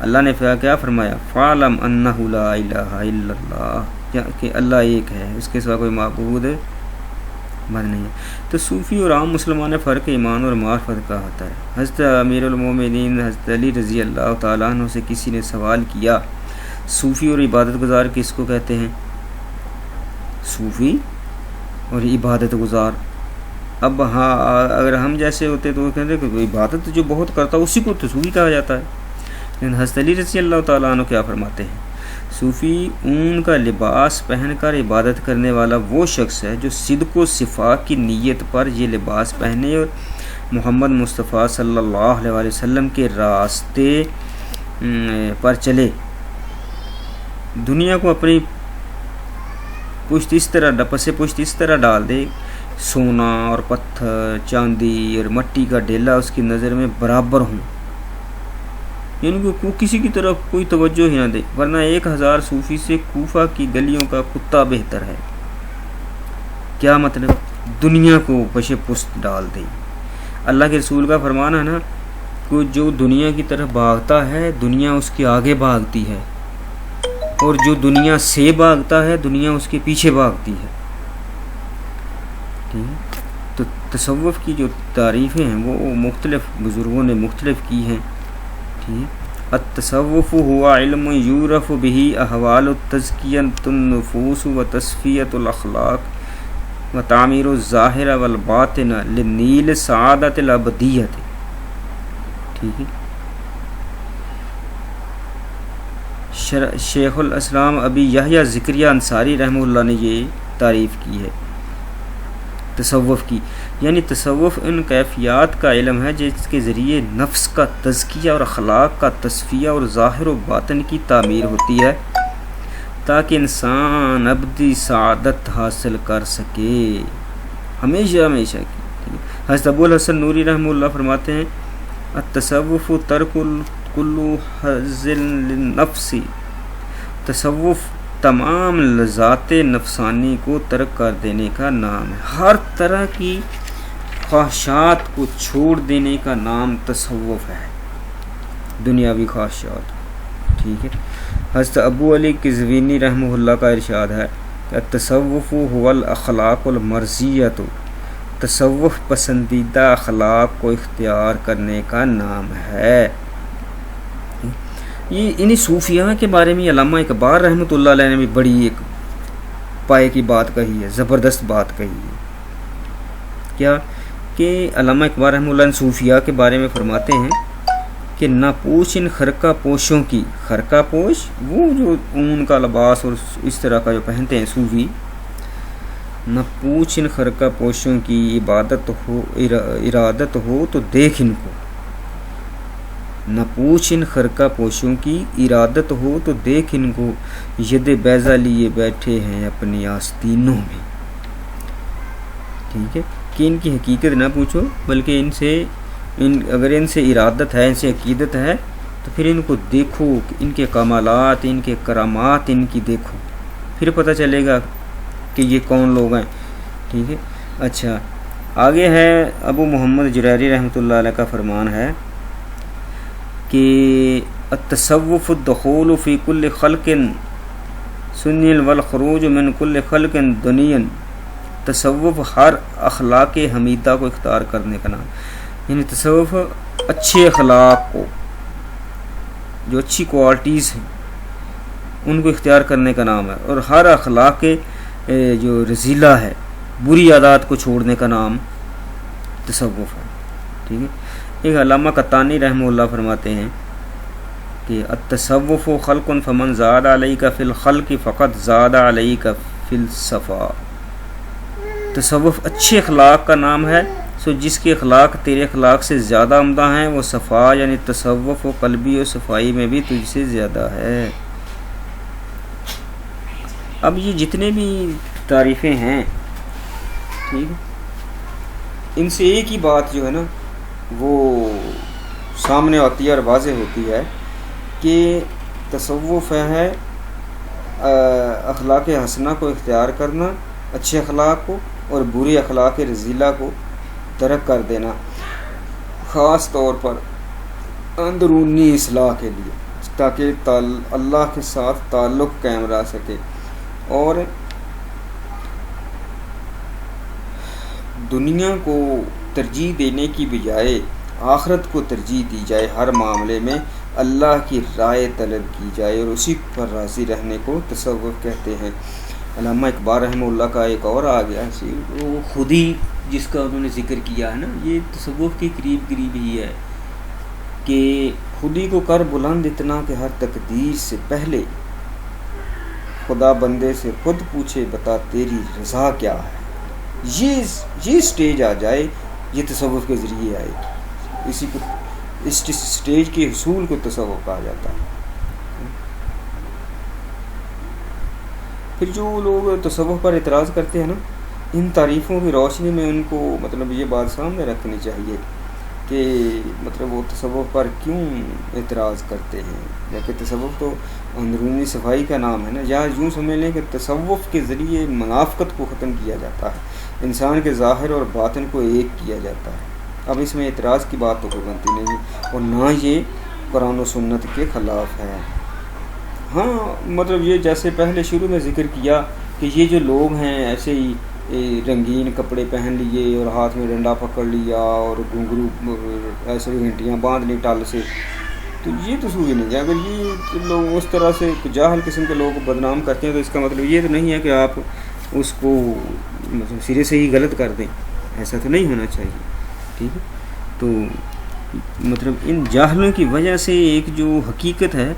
اللہ نے کیا فرمایا؟ فَعْلَمْ أَنَّهُ لَا إِلَٰهَ إِلَّا اللَّهُ، کہ اللہ ایک ہے، اس کے سوا کوئی معبود بن نہیں ہے۔ تو صوفی اور عام مسلمان میں فرق ایمان اور معرفت کا ہوتا ہے۔ حضرت امیر المومنین حضرت علی رضی اللہ تعالیٰ عنہ سے کسی نے سوال کیا، صوفی اور عبادت گزار کس کو کہتے ہیں؟ صوفی اور عبادت گزار۔ اب ہاں اگر ہم جیسے ہوتے تو وہ کہتے ہیں کہ عبادت جو بہت کرتا ہے اسی کو تو صوفی کہا جاتا ہے، لیکن حضرت علی رضی اللہ تعالیٰ عنہ کیا فرماتے ہیں؟ صوفی اون کا لباس پہن کر عبادت کرنے والا وہ شخص ہے جو صدق و صفاء کی نیت پر یہ لباس پہنے اور محمد مصطفیٰ صلی اللہ علیہ وسلم کے راستے پر چلے، دنیا کو اپنی پشت اس طرح ڈال دے، سونا اور پتھر، چاندی اور مٹی کا ڈھیلا اس کی نظر میں برابر ہوں، یعنی کہ کسی کی طرف کوئی توجہ ہی نہ دے، ورنہ 1000 صوفی سے کوفہ کی گلیوں کا کتا بہتر ہے۔ کیا مطلب؟ دنیا کو پشے پست ڈال دے۔ اللہ کے رسول کا فرمان ہے نا کہ جو دنیا کی طرف بھاگتا ہے دنیا اس کے آگے بھاگتی ہے، اور جو دنیا سے بھاگتا ہے دنیا اس کے پیچھے بھاگتی ہے۔ ٹھیک ہے؟ تو تصوف کی جو تعریفیں ہیں وہ مختلف بزرگوں نے مختلف کی ہیں۔ التصوف ہوا علم یورف بہ احوال التزکیۃ النفوس و تصفیۃ الاخلاق و تعمیر الظاہر والباطن لنیل سعادت الابدیت۔ ٹھیک ہے، شیخ الاسلام ابی یحییٰ زکریا انصاری رحمہ اللہ نے یہ تعریف کی ہے تصوف کی، یعنی تصوف ان کیفیات کا علم ہے جس کے ذریعے نفس کا تزکیہ اور اخلاق کا تصفیہ اور ظاہر و باطن کی تعمیر ہوتی ہے تاکہ انسان ابدی سعادت حاصل کر سکے ہمیشہ کی۔ حضرت ابو الحسن نوری رحمہ اللہ فرماتے ہیں التصوف ترک کل حظ للنفس، تصوف تمام لذات نفسانی کو ترک کر دینے کا نام ہے، ہر طرح کی خواہشات کو چھوڑ دینے کا نام تصوف ہے، دنیاوی خواہشات۔ ٹھیک ہے، حضرت ابو علی قزوینی رحمہ اللہ کا ارشاد ہے کہ التصوف هو الاخلاق المرضیۃ، تصوف پسندیدہ اخلاق کو اختیار کرنے کا نام ہے۔ یہ انہی صوفیاء کے بارے میں علامہ اقبال رحمۃ اللہ علیہ نے بھی بڑی ایک پائے کی بات کہی ہے، زبردست بات کہی ہے۔ کیا کہ علامہ اقبال رحمۃ اللہ نے صوفیاء کے بارے میں فرماتے ہیں کہ نہ پوچھ ان خرقہ پوشوں کی، خرقہ پوش وہ جو اون کا لباس اور اس طرح کا جو پہنتے ہیں صوفی، نہ پوچھ ان خرقہ پوشوں کی ارادت ہو تو دیکھ ان کو، نہ پوچھ ان خرقہ پوشوں کی ارادت ہو تو دیکھ ان کو، ید بیضہ لیے بیٹھے ہیں اپنی آستینوں میں۔ ٹھیک ہے، کہ ان کی حقیقت نہ پوچھو بلکہ اگر ان سے ارادت ہے، ان سے عقیدت ہے تو پھر ان کو دیکھو، ان کے کمالات، ان کے کرامات ان کی دیکھو، پھر پتہ چلے گا کہ یہ کون لوگ ہیں۔ ٹھیک ہے، اچھا آگے ہے ابو محمد جریری رحمۃ اللہ علیہ کا فرمان ہے کہ التصوف الدخول فی کل خلق سنی والخروج من کل خلق دنیا، تصوف ہر اخلاق حمیدہ کو اختیار کرنے کا نام، یعنی تصوف اچھے اخلاق کو، جو اچھی کوالٹیز ہیں ان کو اختیار کرنے کا نام ہے، اور ہر اخلاق جو رذیلہ ہے، بری عادات کو چھوڑنے کا نام تصوف ہے۔ ٹھیک ہے، ایک علامہ قطانی رحمہ اللہ فرماتے ہیں کہ التصوف خلق فمن زاد علیک فی الخلق فقط زاد علیک فی الصفا، تصوف اچھے اخلاق کا نام ہے، سو جس کے اخلاق تیرے اخلاق سے زیادہ عمدہ ہیں وہ صفا یعنی تصوف و قلبی و صفائی میں بھی تجھ سے زیادہ ہے۔ اب یہ جتنے بھی تعریفیں ہیں، ٹھیک ہے، ان سے ایک ہی بات جو ہے نا وہ سامنے آتی ہے اور واضح ہوتی ہے کہ تصوف ہے اخلاق حسنہ کو اختیار کرنا، اچھے اخلاق کو اور برے اخلاق رذیلہ کو ترک کر دینا، خاص طور پر اندرونی اصلاح کے لیے، تاکہ اللہ کے ساتھ تعلق قائم رہ سکے، اور دنیا کو ترجیح دینے کی بجائے آخرت کو ترجیح دی جائے، ہر معاملے میں اللہ کی رائے طلب کی جائے اور اسی پر راضی رہنے کو تصوف کہتے ہیں۔ علامہ اقبال رحمہ اللہ کا ایک اور آ گیا وہ خودی جس کا انہوں نے ذکر کیا ہے نا، یہ تصوف کے قریب ہی ہے کہ خودی کو کر بلند اتنا کہ ہر تقدیر سے پہلے خدا بندے سے خود پوچھے بتا تیری رضا کیا ہے۔ یہ سٹیج آ جائے، یہ تصوف کے ذریعے آئے گی، اسی کو اس سٹیج کے حصول کو تصوف کہا جاتا ہے۔ پھر جو لوگ تصوف پر اعتراض کرتے ہیں نا، ان تعریفوں کی روشنی میں ان کو مطلب یہ بات سامنے رکھنی چاہیے کہ مطلب وہ تصوف پر کیوں اعتراض کرتے ہیں، جبکہ تصوف تو اندرونی صفائی کا نام ہے نا، یا یوں سمجھ لیں کہ تصوف کے ذریعے منافقت کو ختم کیا جاتا ہے، انسان کے ظاہر اور باطن کو ایک کیا جاتا ہے۔ اب اس میں اعتراض کی بات تو کوئی بنتی نہیں، اور نہ یہ قرآن و سنت کے خلاف ہے۔ ہاں مطلب یہ جیسے پہلے شروع میں ذکر کیا کہ یہ جو لوگ ہیں ایسے ہی رنگین کپڑے پہن لیے اور ہاتھ میں ڈنڈا پکڑ لیا اور گھنگرو ایسے گھنٹیاں باندھ لی ٹال سے، تو یہ تو صحیح نہیں ہے۔ اگر یہ لوگ اس طرح سے جاہل قسم کے لوگ بدنام کرتے ہیں تو اس کا مطلب یہ تو نہیں ہے کہ آپ اس کو مطلب سرے سے ہی غلط کر دیں، ایسا تو نہیں ہونا چاہیے، ٹھیک ہے۔ تو مطلب ان جاہلوں کی وجہ سے ایک جو حقیقت ہے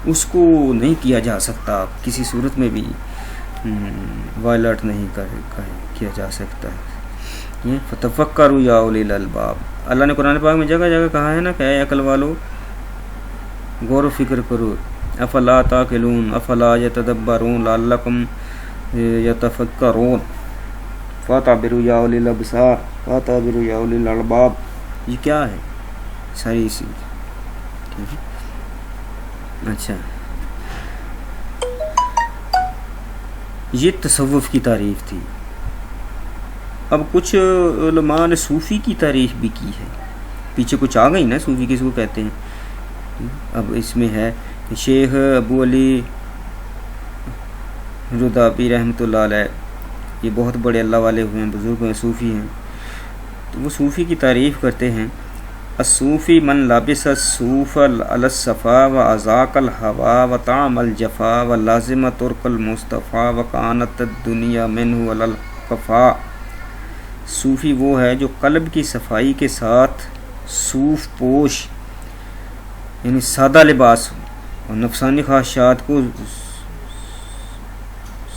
اس کو نہیں کیا جا سکتا، کسی صورت میں بھی وائلٹ نہیں کیا جا سکتا ہے۔ فتفکروا یا اولی الالباب، اللہ نے قرآن پاک میں جگہ جگہ کہا ہے نا کہ اے عقل والو غور و فکر کرو، افلا تعقلون افلا یتدبرون لعلکم یتفکرون، فاعتبروا یا اولی الابصار فاعتبروا یا اولی الالباب۔ یہ کیا ہے؟ ساری اسی اچھا، یہ تصوف کی تعریف تھی۔ اب کچھ علماء نے صوفی کی تعریف بھی کی ہے، پیچھے کچھ آ گئی نا، صوفی کس کو کہتے ہیں۔ اب اس میں ہے شیخ ابو علی رضابی رحمۃ اللہ علیہ، یہ بہت بڑے اللہ والے ہوئے ہیں، بزرگ ہیں، صوفی ہیں، تو وہ صوفی کی تعریف کرتے ہیں۔ الصوفی من لبس الصوف علی الصفا و اذاق الہوا و طعم الجفا و لازم ترک المصطفیٰ و کانت الدنیا منہ علی القفا۔ صوفی وہ ہے جو قلب کی صفائی کے ساتھ صوف پوش یعنی سادہ لباس اور نفسانی خواہشات کو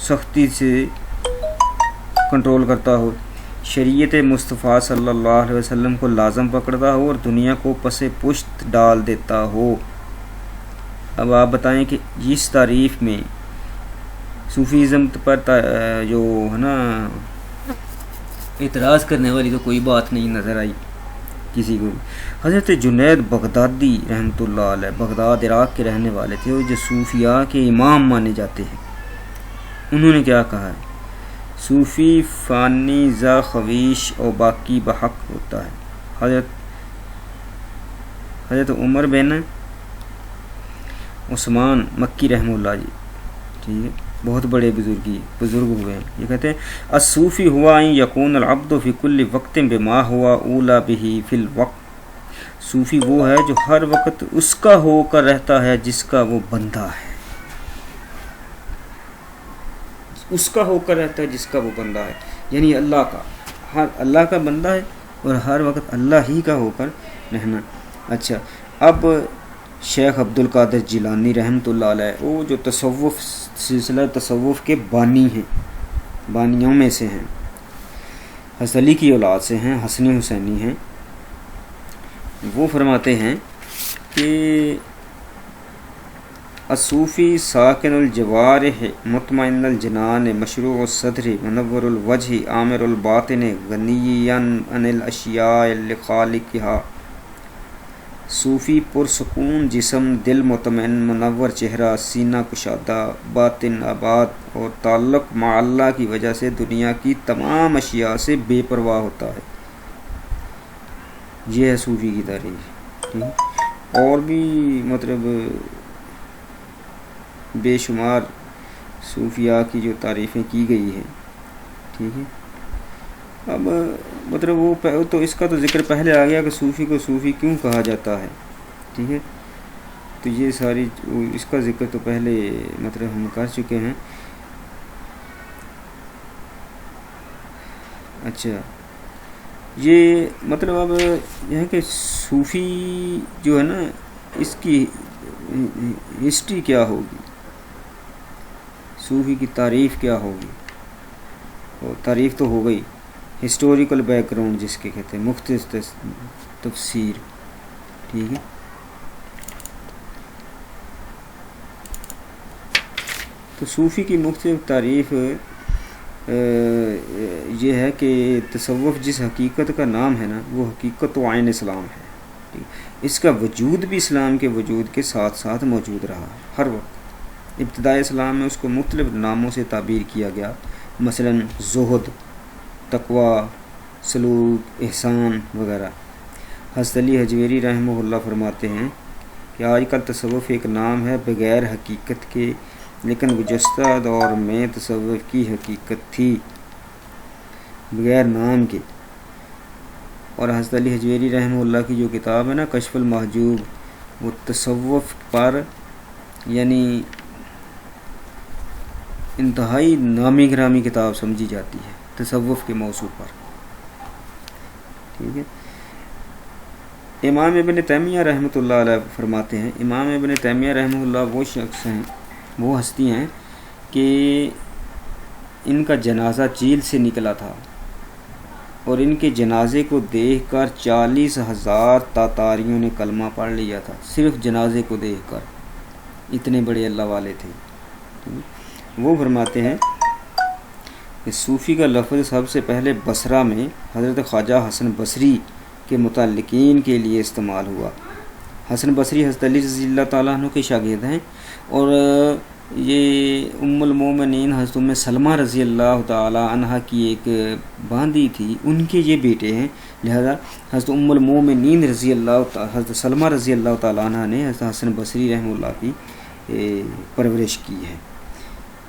سختی سے کنٹرول کرتا ہو، شریعت مصطفیٰ صلی اللہ علیہ وسلم کو لازم پکڑتا ہو اور دنیا کو پس پشت ڈال دیتا ہو۔ اب آپ بتائیں کہ اس تعریف میں صوفیزم پر جو ہے نا اعتراض کرنے والی تو کوئی بات نہیں نظر آئی کسی کو۔ حضرت جنید بغدادی رحمۃ اللہ علیہ بغداد عراق کے رہنے والے تھے، وہ جو صوفیاء کے امام مانے جاتے ہیں، انہوں نے کیا کہا ہے؟ صوفی فانی ذا خویش اور باقی بحق ہوتا ہے۔ حضرت عمر بن عثمان مکی رحمہ اللہ جی، ٹھیک ہے، بہت بڑے بزرگ ہوئے ہیں، یہ کہتے ہیں الصوفی ہوا ان یکون العبد فی کل وقت بما ہوا اولا بہ فی الوقت۔ صوفی وہ ہے جو ہر وقت اس کا ہو کر رہتا ہے جس کا وہ بندہ ہے، اس کا ہو کر رہتا ہے جس کا وہ بندہ ہے، یعنی اللہ کا، ہر اللہ کا بندہ ہے اور ہر وقت اللہ ہی کا ہو کر رہنا۔ اچھا، اب شیخ عبد القادر جیلانی رحمۃ اللہ علیہ، وہ جو تصوف سلسلہ تصوف کے بانی ہیں، بانیوں میں سے ہیں، حضرت علی کی اولاد سے ہیں، حسنی حسینی ہیں، وہ فرماتے ہیں کہ الصوفی ساکن الجوارح مطمئن الجنان مشروع الصدر منور الوجہ عامر الباطن غنی عن الاشیاء لخالقها۔ صوفی پرسکون جسم، دل مطمئن، منور چہرہ، سینہ کشادہ، باطن آباد اور تعلق مع اللہ کی وجہ سے دنیا کی تمام اشیاء سے بے پرواہ ہوتا ہے۔ یہ ہے صوفی کی تعریف، ٹھیک ہے۔ اور بھی مطلب بے شمار صوفیاء کی جو تعریفیں کی گئی ہیں، ٹھیک ہے۔ اب مطلب وہ تو اس کا تو ذکر پہلے آ گیا کہ صوفی کو صوفی کیوں کہا جاتا ہے، ٹھیک ہے۔ تو یہ ساری اس کا ذکر تو پہلے مطلب ہم کر چکے ہیں۔ اچھا، یہ مطلب اب یہ ہے کہ صوفی جو ہے نا، اس کی ہسٹری کیا ہوگی، صوفی کی تعریف کیا ہوگی۔ اور تعریف تو ہو گئی، ہسٹوریکل بیک گراؤنڈ جس کے کہتے ہیں، مختصر تفسیر، ٹھیک ہے۔ تو صوفی کی مختلف تعریف یہ ہے کہ تصوف جس حقیقت کا نام ہے نا، وہ حقیقت و عین اسلام ہے۔ اس کا وجود بھی اسلام کے وجود کے ساتھ ساتھ موجود رہا ہر وقت۔ ابتدائی اسلام میں اس کو مختلف ناموں سے تعبیر کیا گیا، مثلا زہد، تقوی، سلوک، احسان وغیرہ۔ حضرت علی حجویری رحمہ اللہ فرماتے ہیں کہ آج کل تصوف ایک نام ہے بغیر حقیقت کے، لیکن گزشتہ دور میں تصوف کی حقیقت تھی بغیر نام کے۔ اور حضرت علی حجویری رحمہ اللہ کی جو کتاب ہے نا کشف المحجوب، وہ تصوف پر یعنی انتہائی نامی گرامی کتاب سمجھی جاتی ہے، تصوف کے موضوع پر، ٹھیک ہے۔ امام ابن تیمیہ رحمۃ اللہ علیہ فرماتے ہیں، امام ابن تیمیہ رحمہ اللہ وہ شخص ہیں، وہ ہستی ہیں کہ ان کا جنازہ چیل سے نکلا تھا، اور ان کے جنازے کو دیکھ کر 40,000 تاتاریوں نے کلمہ پڑھ لیا تھا، صرف جنازے کو دیکھ کر، اتنے بڑے اللہ والے تھے۔ وہ فرماتے ہیں کہ صوفی کا لفظ سب سے پہلے بصرہ میں حضرت خواجہ حسن بصری کے متعلقین کے لیے استعمال ہوا۔ حسن بصری حضرت علی رضی اللہ تعالیٰ عنہ کے شاگرد ہیں، اور یہ ام المومنین حضرت ام سلمہ رضی اللہ تعالیٰ عنہ کی ایک باندی تھی، ان کے یہ بیٹے ہیں، لہذا حضرت ام المومنین حضرت سلمہ رضی اللہ تعالیٰ عنہ نے حضرت حسن بصری رحمہ اللہ کی پرورش کی ہے،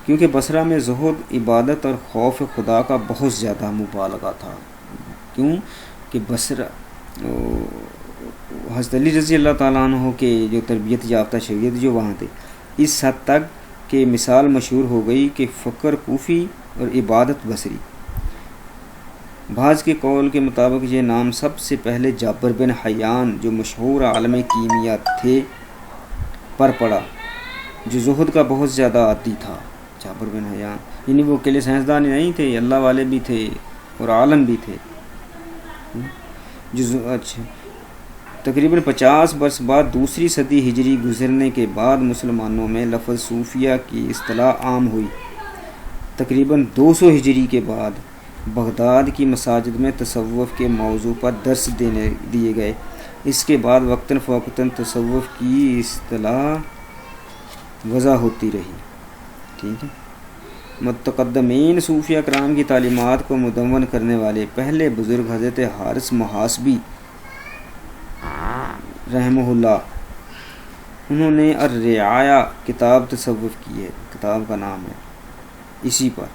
کیونکہ بصرہ میں زہد، عبادت اور خوف خدا کا بہت زیادہ مبالغہ تھا۔ کیوں کہ بصرہ حضرت علی رضی اللہ تعالیٰ عنہ کے جو تربیت یافتہ شاگرد جو وہاں تھے، اس حد تک کہ مثال مشہور ہو گئی کہ فقر کوفی اور عبادت بصری۔ بعض کے قول کے مطابق یہ نام سب سے پہلے جابر بن حیان جو مشہور عالم کیمیا تھے پر پڑا، جو زہد کا بہت زیادہ عادی تھا۔ جابر بن حیان یعنی وہ اکیلے سائنسدان نہیں تھے، اللہ والے بھی تھے اور عالم بھی تھے۔ اچھا، تقریباً 50 برس بعد دوسری صدی ہجری گزرنے کے بعد مسلمانوں میں لفظ صوفیہ کی اصطلاح عام ہوئی۔ تقریباً 200 ہجری کے بعد بغداد کی مساجد میں تصوف کے موضوع پر درس دیے گئے۔ اس کے بعد وقتاً فوقتاً تصوف کی اصطلاح وضع ہوتی رہی، ٹھیک ہے۔ متقدمین صوفیہ کرام کی تعلیمات کو مدون کرنے والے پہلے بزرگ حضرت حارث محاسبی رحمہ اللہ، انہوں نے الرعایہ کتاب تصوف کی ہے، کتاب کا نام ہے، اسی پر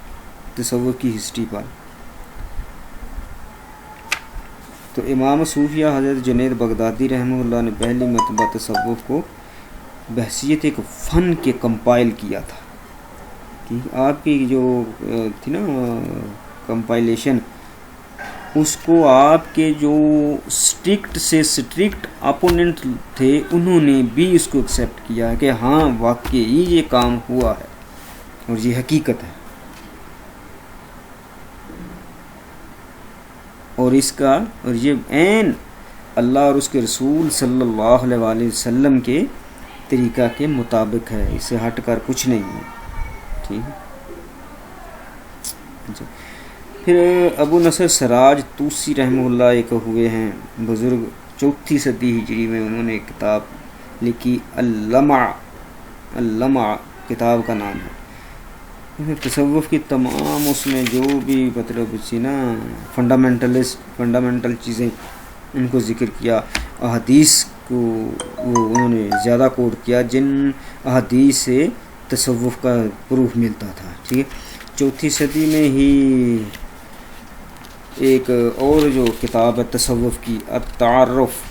تصوف کی ہسٹری پر۔ تو امام صوفیہ حضرت جنید بغدادی رحمہ اللہ نے پہلی مرتبہ تصوف کو بحیثیت ایک فن کے کمپائل کیا تھا، کہ آپ کی جو تھی نا کمپائلیشن، اس کو آپ کے جو اسٹرکٹ سے اسٹرکٹ اپوننٹ تھے انہوں نے بھی اس کو ایکسیپٹ کیا ہے کہ ہاں واقعی یہ کام ہوا ہے اور یہ حقیقت ہے، اور اس کا اور یہ عین اللہ اور اس کے رسول صلی اللہ علیہ وسلم کے طریقہ کے مطابق ہے، اس سے ہٹ کر کچھ نہیں ہے، ٹھیک ہے۔ پھر ابو نصر سراج توسی رحمہ اللہ ایک ہوئے ہیں بزرگ، 4 صدی ہجری میں انہوں نے ایک کتاب لکھی، اللمع کتاب کا نام ہے۔ تصوف کی تمام اس میں جو بھی مطلب نا فنڈامنٹل چیزیں ان کو ذکر کیا، احادیث کو وہ انہوں نے زیادہ کوٹ کیا جن احادیث سے تصوف کا پروف ملتا تھا. ٹھیک ہے. چوتھی صدی میں ہی ایک اور جو کتاب ہے تصوف کی، التعارف،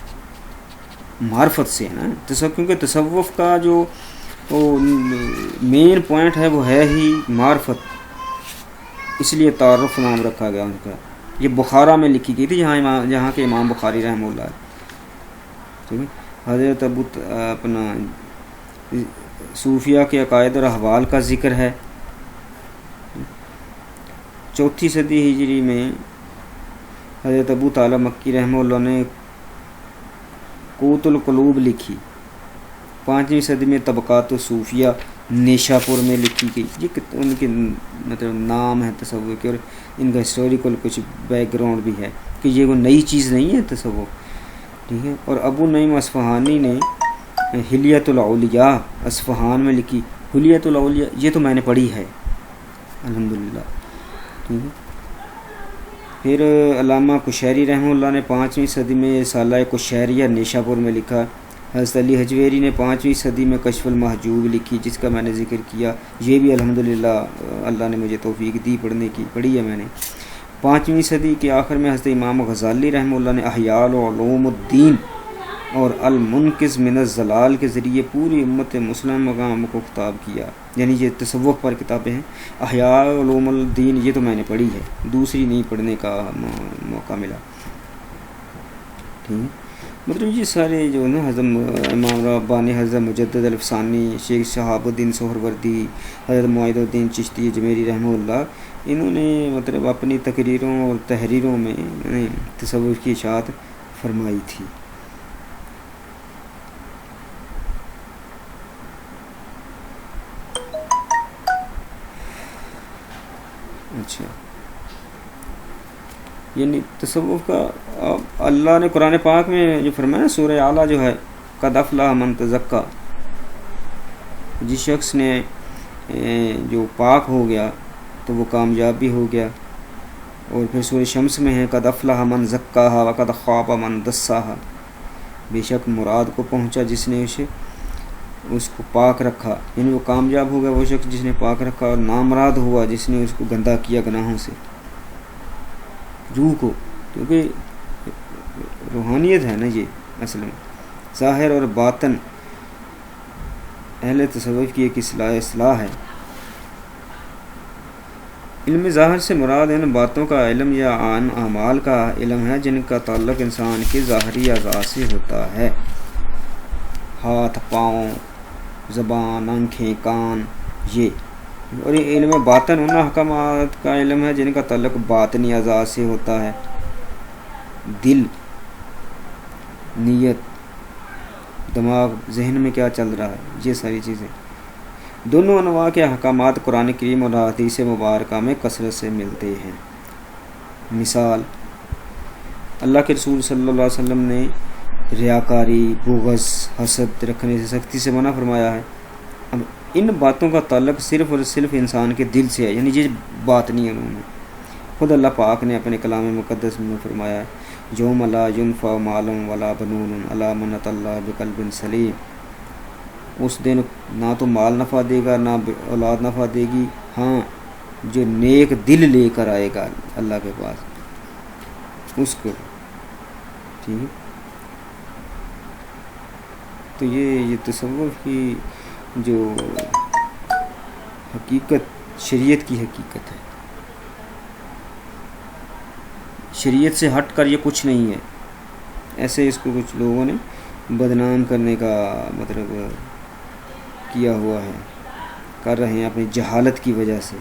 معرفت سے ہے نا تصوف، کیونکہ تصوف کا جو مین پوائنٹ ہے وہ ہے ہی معرفت، اس لیے تعارف نام رکھا گیا ان کا. یہ بخارا میں لکھی گئی تھی جہاں کے امام بخاری رحمہ اللہ. ٹھیک ہے. حضرت ابو اپنا صوفیہ کے عقائد اور احوال کا ذکر ہے. چوتھی صدی ہجری میں حضرت ابو طالب مکی رحمہ اللہ نے قوت القلوب لکھی. 5ویں صدی میں طبقات الصوفیہ نیشا پور میں لکھی گئی. یہ ان کے مطلب نام ہے تصوف کے، اور ان کا ہسٹوریکل کچھ بیک گراؤنڈ بھی ہے کہ یہ وہ نئی چیز نہیں ہے تصوف. ٹھیک ہے. اور ابو نعیم اصفہانی نے حلیۃ الاولیاء اصفہان میں لکھی. حلیۃ الاولیاء یہ تو میں نے پڑھی ہے الحمدللہ. ٹھیک ہے. پھر علامہ قشیری رحمہ اللہ نے 5ویں صدی میں رسالہ قشیریہ نیشا پور میں لکھا. حضرت علی حجویری نے 5ویں صدی میں کشف المحجوب لکھی، جس کا میں نے ذکر کیا. یہ بھی الحمدللہ اللہ نے مجھے توفیق دی پڑھنے کی، پڑھی ہے میں نے. 5ویں صدی کے آخر میں حضرت امام غزالی رحمہ اللہ نے احیاء علوم الدین اور المنقذ من الضلال کے ذریعے پوری امت مسلم مقام کو خطاب کیا. یعنی یہ تصوف پر کتابیں ہیں. احیاء علوم الدین یہ تو میں نے پڑھی ہے، دوسری نہیں پڑھنے کا موقع ملا. ٹھیک ہے. مطلب یہ سارے جو نا حضرت امام ربانی، حضرت مجدد الفسانی، شیخ شہاب الدین سہروردی، حضرت معید الدین چشتی اجمیری رحمہ اللہ، انہوں نے مطلب اپنی تقریروں اور تحریروں میں تصوف کی اشاعت فرمائی تھی. اچھا، یعنی تصوف کا اللہ نے قرآن پاک میں جو فرمایا سورہ اعلیٰ جو ہے، قد افلح من تزکا، جس شخص نے جو پاک ہو گیا تو وہ کامیاب بھی ہو گیا. اور پھر سورہ شمس میں ہے قد افلح من زکاہا وقد خاب من دساہا، بے شک مراد کو پہنچا جس نے اس کو پاک رکھا. یعنی وہ کامیاب ہو گیا وہ شخص جس نے پاک رکھا، اور نامراد ہوا جس نے اس کو گندا کیا گناہوں سے، روح کو. کیونکہ روحانیت ہے نا یہ اصل میں، ظاہر اور باطن اہل تصوف کی ایک اصلاح ہے. علم ظاہر سے مراد ان باتوں کا علم یا ان اعمال کا علم ہے جن کا تعلق انسان کے ظاہری اعضاء سے ہوتا ہے. ہاتھ، پاؤں، زبان، آنکھیں، کان، یہ. اور یہ علم باطن ان احکامات کا علم ہے جن کا تعلق باطنی اعضاء سے ہوتا ہے. دل، نیت، دماغ، ذہن میں کیا چل رہا ہے، یہ ساری چیزیں. دونوں انواع کے احکامات قرآن کریم اور حدیث مبارکہ میں کثرت سے ملتے ہیں. مثال، اللہ کے رسول صلی اللہ علیہ وسلم نے ریاکاری، بغض، حسد رکھنے سے سختی سے منع فرمایا ہے. اب ان باتوں کا تعلق صرف اور صرف انسان کے دل سے ہے، یعنی یہ باطنی علوم ہے. خود اللہ پاک نے اپنے کلام مقدس میں فرمایا ہے یوم لا ینفع مال ولا بنون الا من اتى اللہ بقلب سلیم. اس دن نہ تو مال نفع دے گا نہ اولاد نفع دے گی، ہاں جو نیک دل لے کر آئے گا اللہ کے پاس اس کو. ٹھیک ہے. تو یہ تصوف کی جو حقیقت شریعت کی حقیقت ہے. شریعت سے ہٹ کر یہ کچھ نہیں ہے. ایسے اس کو کچھ لوگوں نے بدنام کرنے کا مطلب کیا ہوا ہے، کر رہے ہیں اپنی جہالت کی وجہ سے.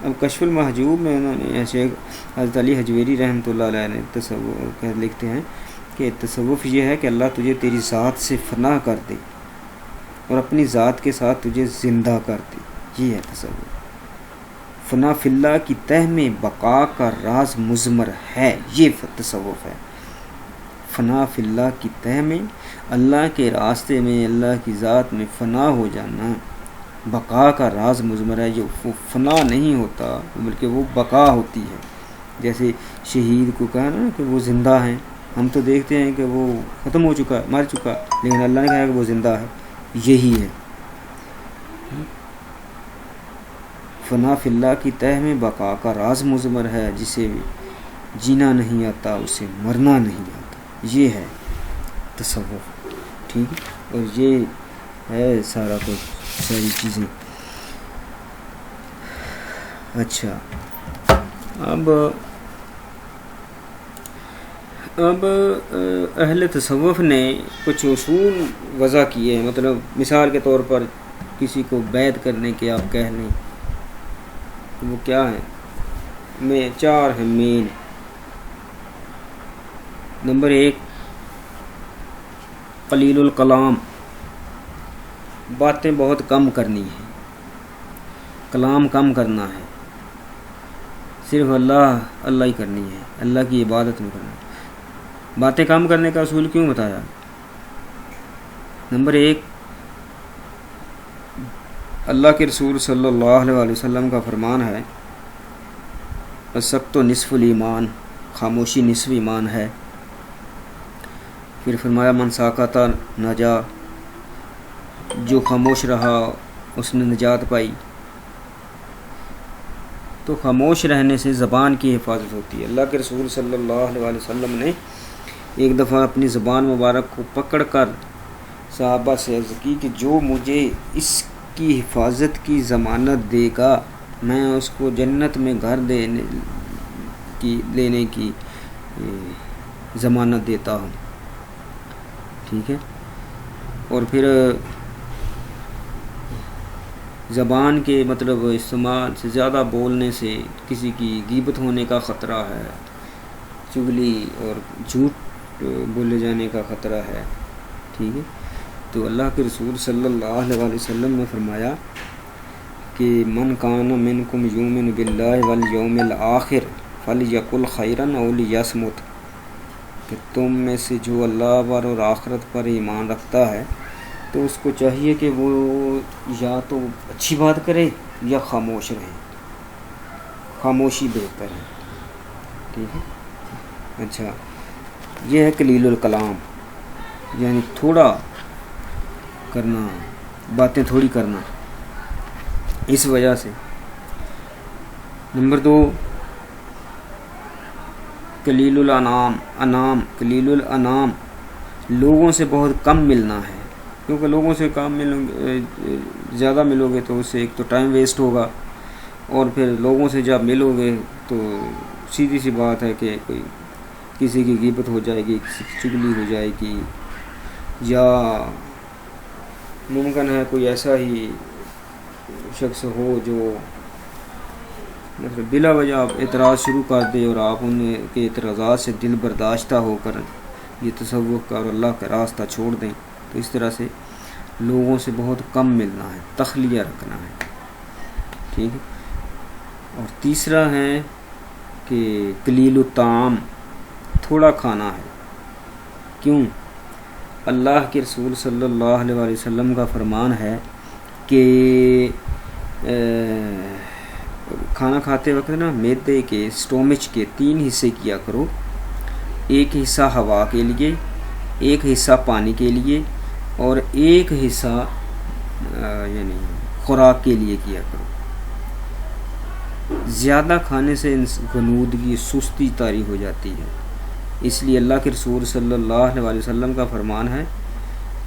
اب کشف المحجوب میں انہوں نے شیخ حضرت علی حجویری رحمۃ اللہ علیہ نے تصوف لکھتے ہیں کہ تصوف یہ ہے کہ اللہ تجھے تیری ذات سے فنا کر دے اور اپنی ذات کے ساتھ تجھے زندہ کر دے. یہ ہے تصوف. فنا فی اللہ کی تہ میں بقا کا راز مضمر ہے، یہ تصوف ہے. فنا فی اللہ کی تہ میں اللہ کے راستے میں اللہ کی ذات میں فنا ہو جانا، بقا کا راز مضمر ہے، جو فنا نہیں ہوتا بلکہ وہ بقا ہوتی ہے. جیسے شہید کو کہا نا کہ وہ زندہ ہیں، ہم تو دیکھتے ہیں کہ وہ ختم ہو چکا، مر چکا، لیکن اللہ نے کہا کہ وہ زندہ ہے. یہی ہے فنا فی اللہ کی تہ میں بقا کا راز مضمر ہے، جسے جینا نہیں آتا اسے مرنا نہیں آتا. یہ ہے تصوف. ٹھیک ہے، اور یہ ہے سارا کچھ، ساری چیزیں. اچھا، اب اہل تصوف نے کچھ اصول وضع کیے ہیں. مطلب مثال کے طور پر کسی کو بیعت کرنے کے آپ کہہ لیں، وہ کیا ہیں؟ 4 ہیں مین. نمبر 1 قلیل الکلام، باتیں بہت کم کرنی ہیں، کلام کم کرنا ہے، صرف اللہ اللہ ہی کرنی ہے، اللہ کی عبادت میں کرنا ہے. باتیں کم کرنے کا اصول کیوں بتایا؟ نمبر 1 اللہ کے رسول صلی اللہ علیہ وسلم کا فرمان ہے السکت نصف الایمان، خاموشی نصف ایمان ہے. پھر فرمایا من ساکت نجا، جو خاموش رہا اس نے نجات پائی. تو خاموش رہنے سے زبان کی حفاظت ہوتی ہے. اللہ کے رسول صلی اللہ علیہ وسلم نے ایک دفعہ اپنی زبان مبارک کو پکڑ کر صحابہ سے عرض کی کہ جو مجھے اس کی حفاظت کی ضمانت دے گا میں اس کو جنت میں گھر لینے کی ضمانت دیتا ہوں. ٹھیک ہے، اور پھر زبان کے مطلب استعمال سے زیادہ بولنے سے کسی کی غیبت ہونے کا خطرہ ہے، چغلی اور جھوٹ بولے جانے کا خطرہ ہے. ٹھیک ہے، تو اللہ کے رسول صلی اللہ علیہ وسلم نے فرمایا کہ من کان منکم یؤمن باللہ والیوم الآخر فلیقل خیرا او لیصمت، کہ تم میں سے جو اللہ پر اور آخرت پر ایمان رکھتا ہے تو اس کو چاہیے کہ وہ یا تو اچھی بات کرے یا خاموش رہے. خاموشی بہتر ہے. ٹھیک ہے. اچھا، یہ ہے قلیل الکلام، یعنی تھوڑا کرنا، باتیں تھوڑی کرنا. اس وجہ سے نمبر 2 قلیل الانام، لوگوں سے بہت کم ملنا ہے. کیونکہ لوگوں سے زیادہ ملو گے تو اس سے ایک تو ٹائم ویسٹ ہوگا، اور پھر لوگوں سے جب ملو گے تو سیدھی سی بات ہے کہ کوئی کسی کی غیبت ہو جائے گی، کسی کی چغلی ہو جائے گی، یا ممکن ہے کوئی ایسا ہی شخص ہو جو مطلب بلا وجہ اعتراض شروع کر دے اور آپ ان کے اعتراضات سے دل برداشتہ ہو کر یہ تصوف کا اور اللہ کا راستہ چھوڑ دیں. تو اس طرح سے لوگوں سے بہت کم ملنا ہے، تخلیہ رکھنا ہے. ٹھیک ہے. اور تیسرا ہے کہ قلیل الطعام، تھوڑا کھانا ہے. کیوں؟ اللہ کے رسول صلی اللہ علیہ وسلم کا فرمان ہے کہ کھانا کھاتے وقت نا معدے کے سٹومچ کے 3 حصے کیا کرو. ایک حصہ ہوا کے لیے، ایک حصہ پانی کے لیے، اور ایک حصہ یعنی خوراک کے لیے کیا کرو. زیادہ کھانے سے غنودگی، سستی طاری ہو جاتی ہے. اس لیے اللہ کے رسول صلی اللہ علیہ وسلم کا فرمان ہے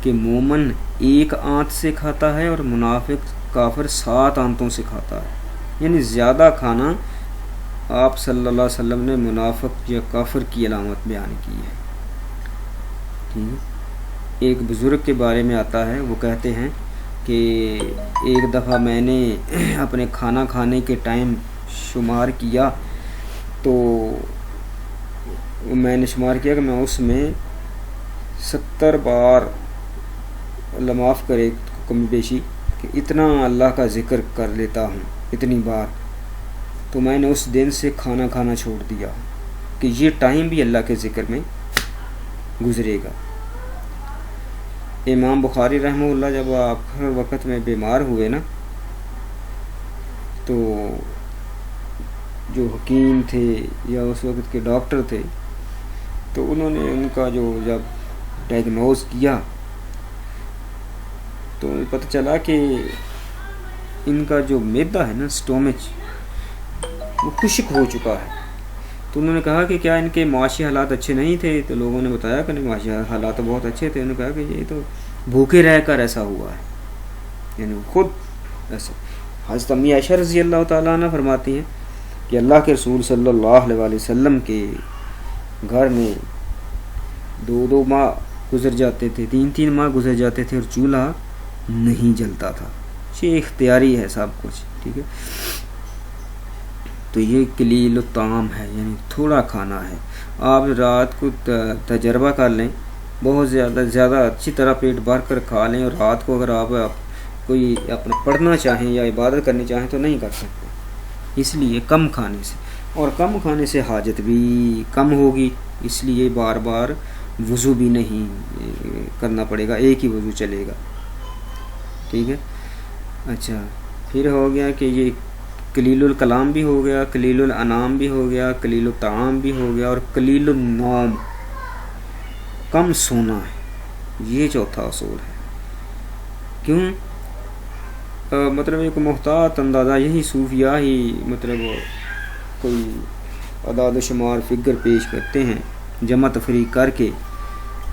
کہ مومن 1 آنت سے کھاتا ہے اور منافق کافر 7 آنتوں سے کھاتا ہے. یعنی زیادہ کھانا آپ صلی اللہ علیہ وسلم نے منافق یا کافر کی علامت بیان کی ہے. ایک بزرگ کے بارے میں آتا ہے، وہ کہتے ہیں کہ ایک دفعہ میں نے اپنے کھانا کھانے کے ٹائم شمار کیا تو میں نے شمار کیا کہ میں اس میں 70 بار، اللہ معاف کرے کمی بیشی، کہ اتنا اللہ کا ذکر کر لیتا ہوں اتنی بار. تو میں نے اس دن سے کھانا کھانا چھوڑ دیا کہ یہ ٹائم بھی اللہ کے ذکر میں گزرے گا. امام بخاری رحمہ اللہ جب آخر وقت میں بیمار ہوئے نا تو جو حکیم تھے یا اس وقت کے ڈاکٹر تھے، تو انہوں نے ان کا جو جب ڈائگنوز کیا تو پتہ چلا کہ ان کا جو معدہ ہے نا، سٹومچ، وہ خشک ہو چکا ہے۔ تو انہوں نے کہا کہ کیا ان کے معاشی حالات اچھے نہیں تھے؟ تو لوگوں نے بتایا کہ نہیں، معاشی حالات بہت اچھے تھے۔ انہوں نے کہا کہ یہ تو بھوکے رہ کر ایسا ہوا ہے، یعنی خود ایسا۔ حضرت امی عائشہ رضی اللہ تعالیٰ عنہ فرماتی ہیں کہ اللہ کے رسول صلی اللہ علیہ وآلہ وسلم کے گھر میں 2 ماہ گزر جاتے تھے، 3 ماہ گزر جاتے تھے اور چولہا نہیں جلتا تھا۔ یہ اختیاری ہے سب کچھ، ٹھیک ہے۔ تو یہ قلیل الطعام ہے، یعنی تھوڑا کھانا ہے۔ آپ رات کو تجربہ کر لیں، بہت زیادہ اچھی طرح پیٹ بھر کر کھا لیں، اور رات کو اگر آپ کوئی اپنا پڑھنا چاہیں یا عبادت کرنی چاہیں تو نہیں کر سکتے، اس لیے کم کھانے سے، اور کم کھانے سے حاجت بھی کم ہوگی، اس لیے بار بار وضو بھی نہیں کرنا پڑے گا، ایک ہی وضو چلے گا، ٹھیک ہے۔ اچھا، پھر ہو گیا کہ یہ قلیل الکلام بھی ہو گیا، قلیل الانام بھی ہو گیا، قلیل الطعام بھی ہو گیا، اور قلیل النوم، کم سونا ہے، یہ چوتھا اصول ہے۔ کیوں؟ مطلب ایک محتاط اندازہ، یہی صوفیاء ہی مطلب کوئی اعداد و شمار فگر پیش کرتے ہیں جمع تفریق کر کے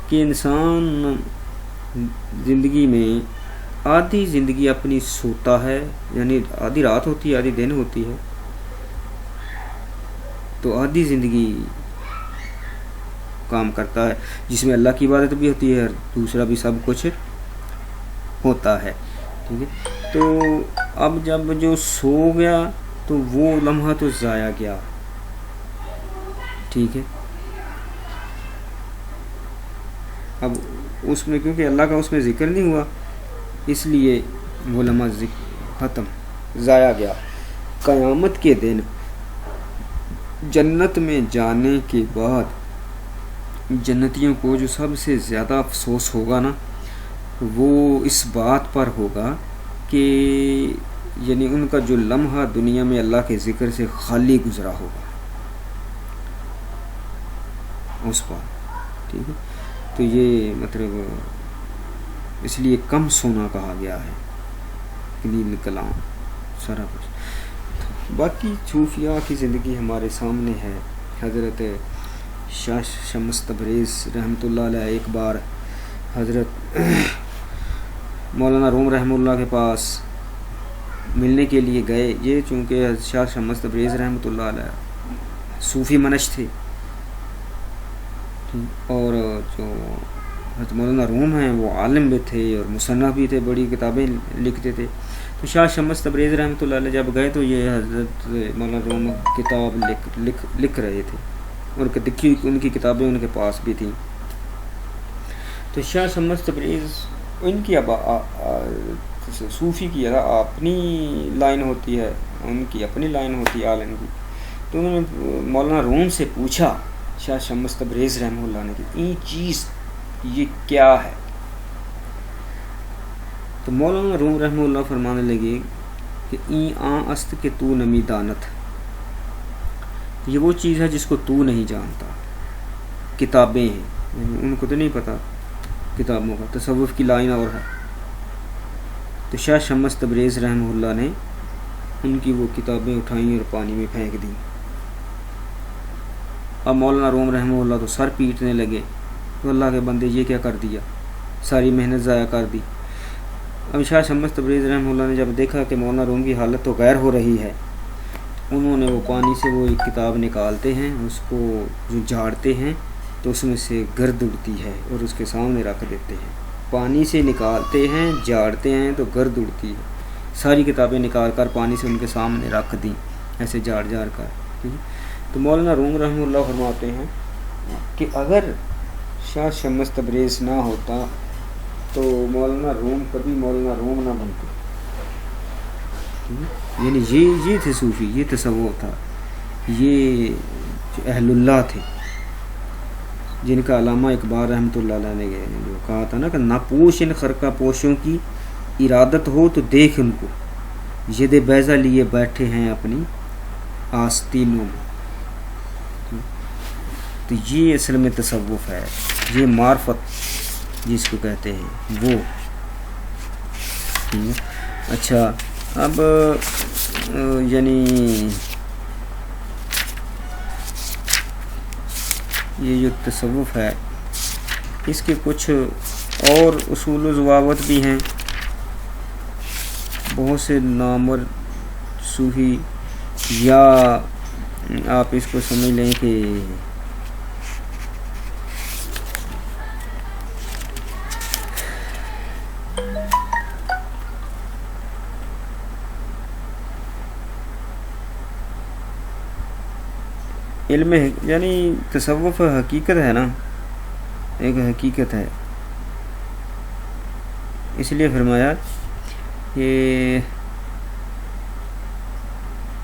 کہ انسان زندگی میں آدھی زندگی اپنی سوتا ہے، یعنی آدھی رات ہوتی ہے آدھی دن ہوتی ہے، تو آدھی زندگی کام کرتا ہے جس میں اللہ کی عبادت بھی ہوتی ہے اور دوسرا بھی سب کچھ ہوتا ہے، ٹھیک ہے۔ تو اب جب جو سو گیا تو وہ لمحہ تو ضائع گیا، ٹھیک ہے۔ اب اس میں کیونکہ اللہ کا اس میں ذکر نہیں ہوا، اس لیے وہ لمحہ ختم، ضائع گیا۔ قیامت کے دن جنت میں جانے کے بعد جنتیوں کو جو سب سے زیادہ افسوس ہوگا نا، وہ اس بات پر ہوگا کہ یعنی ان کا جو لمحہ دنیا میں اللہ کے ذکر سے خالی گزرا ہوگا اس پر، ٹھیک ہے۔ تو یہ مطلب اس لیے کم سونا کہا گیا ہے، قلیل کلام، سارا کچھ۔ باقی صوفیاء کی زندگی ہمارے سامنے ہے۔ حضرت شاہ شمس تبریز رحمۃ اللہ علیہ ایک بار حضرت مولانا روم رحمہ اللہ کے پاس ملنے کے لیے گئے۔ یہ چونکہ شاہ شمس تبریز رحمۃ اللہ علیہ صوفی منش تھے، اور جو حضرت مولانا روم ہیں وہ عالم بھی تھے اور مصنف بھی تھے، بڑی کتابیں لکھتے تھے۔ تو شاہ شمس تبریز رحمۃ اللہ علیہ جب گئے تو یہ حضرت مولانا روم کتاب لکھ رہے تھے، اور ان کی کتابیں ان کے پاس بھی تھیں۔ تو شاہ شمس تبریز، ان کی صوفی کی اپنی لائن ہوتی ہے، ان کی اپنی لائن ہوتی ہے عالم کی۔ تو انہوں نے مولانا روم سے پوچھا، شاہ شمس تبریز رحمہ اللہ نے، کہ یہ چیز یہ کیا ہے؟ تو مولانا روم رحمہ اللہ فرمانے لگے کہ است کہ تو نمی دانت، یہ وہ چیز ہے جس کو تو نہیں جانتا، کتابیں ہیں، یعنی ان کو تو نہیں پتہ کتابوں کا، تصوف کی لائن اور ہے۔ تو شاہ شمس تبریز رحمہ اللہ نے ان کی وہ کتابیں اٹھائیں اور پانی میں پھینک دیں۔ اب مولانا روم رحمہ اللہ تو سر پیٹنے لگے، تو اللہ کے بندے یہ کیا کر دیا، ساری محنت ضائع کر دی۔ اب شاہ شمس تبریز رحمہ اللہ نے جب دیکھا کہ مولانا روم کی حالت تو غیر ہو رہی ہے، انہوں نے وہ پانی سے وہ ایک کتاب نکالتے ہیں، اس کو جو جھاڑتے ہیں تو اس میں سے گرد اڑتی ہے اور اس کے سامنے رکھ دیتے ہیں۔ پانی سے نکالتے ہیں، جھاڑتے ہیں تو گرد اڑتی ہے، ساری کتابیں نکال کر پانی سے ان کے سامنے رکھ دیں، ایسے جھاڑ جھاڑ کر۔ تو مولانا روم رحمہ اللہ فرماتے ہیں کہ اگر شاہ شمس تبریز نہ ہوتا تو مولانا روم کبھی مولانا روم نہ بنتے۔ یعنی یہ تھے صوفی، یہ تصوف تھا، یہ جو اہل اللہ تھے، جن کا علامہ اقبال رحمۃ اللہ علیہ نے جو کہا تھا نا کہ نہ پوش ان خرقہ پوشوں کی ارادت ہو تو دیکھ ان کو، ید بیضہ لیے بیٹھے ہیں اپنی آستینوں میں. تو یہ اصل میں تصوف ہے، یہ معرفت جس کو کہتے ہیں وہ. اچھا اب یعنی یہ جو تصوف ہے اس کے کچھ اور اصول و ضوابط بھی ہیں. بہت سے نامور صوفی، یا آپ اس کو سمجھ لیں کہ علم یعنی تصوف حقیقت ہے نا، ایک حقیقت ہے. اس لیے فرمایا کہ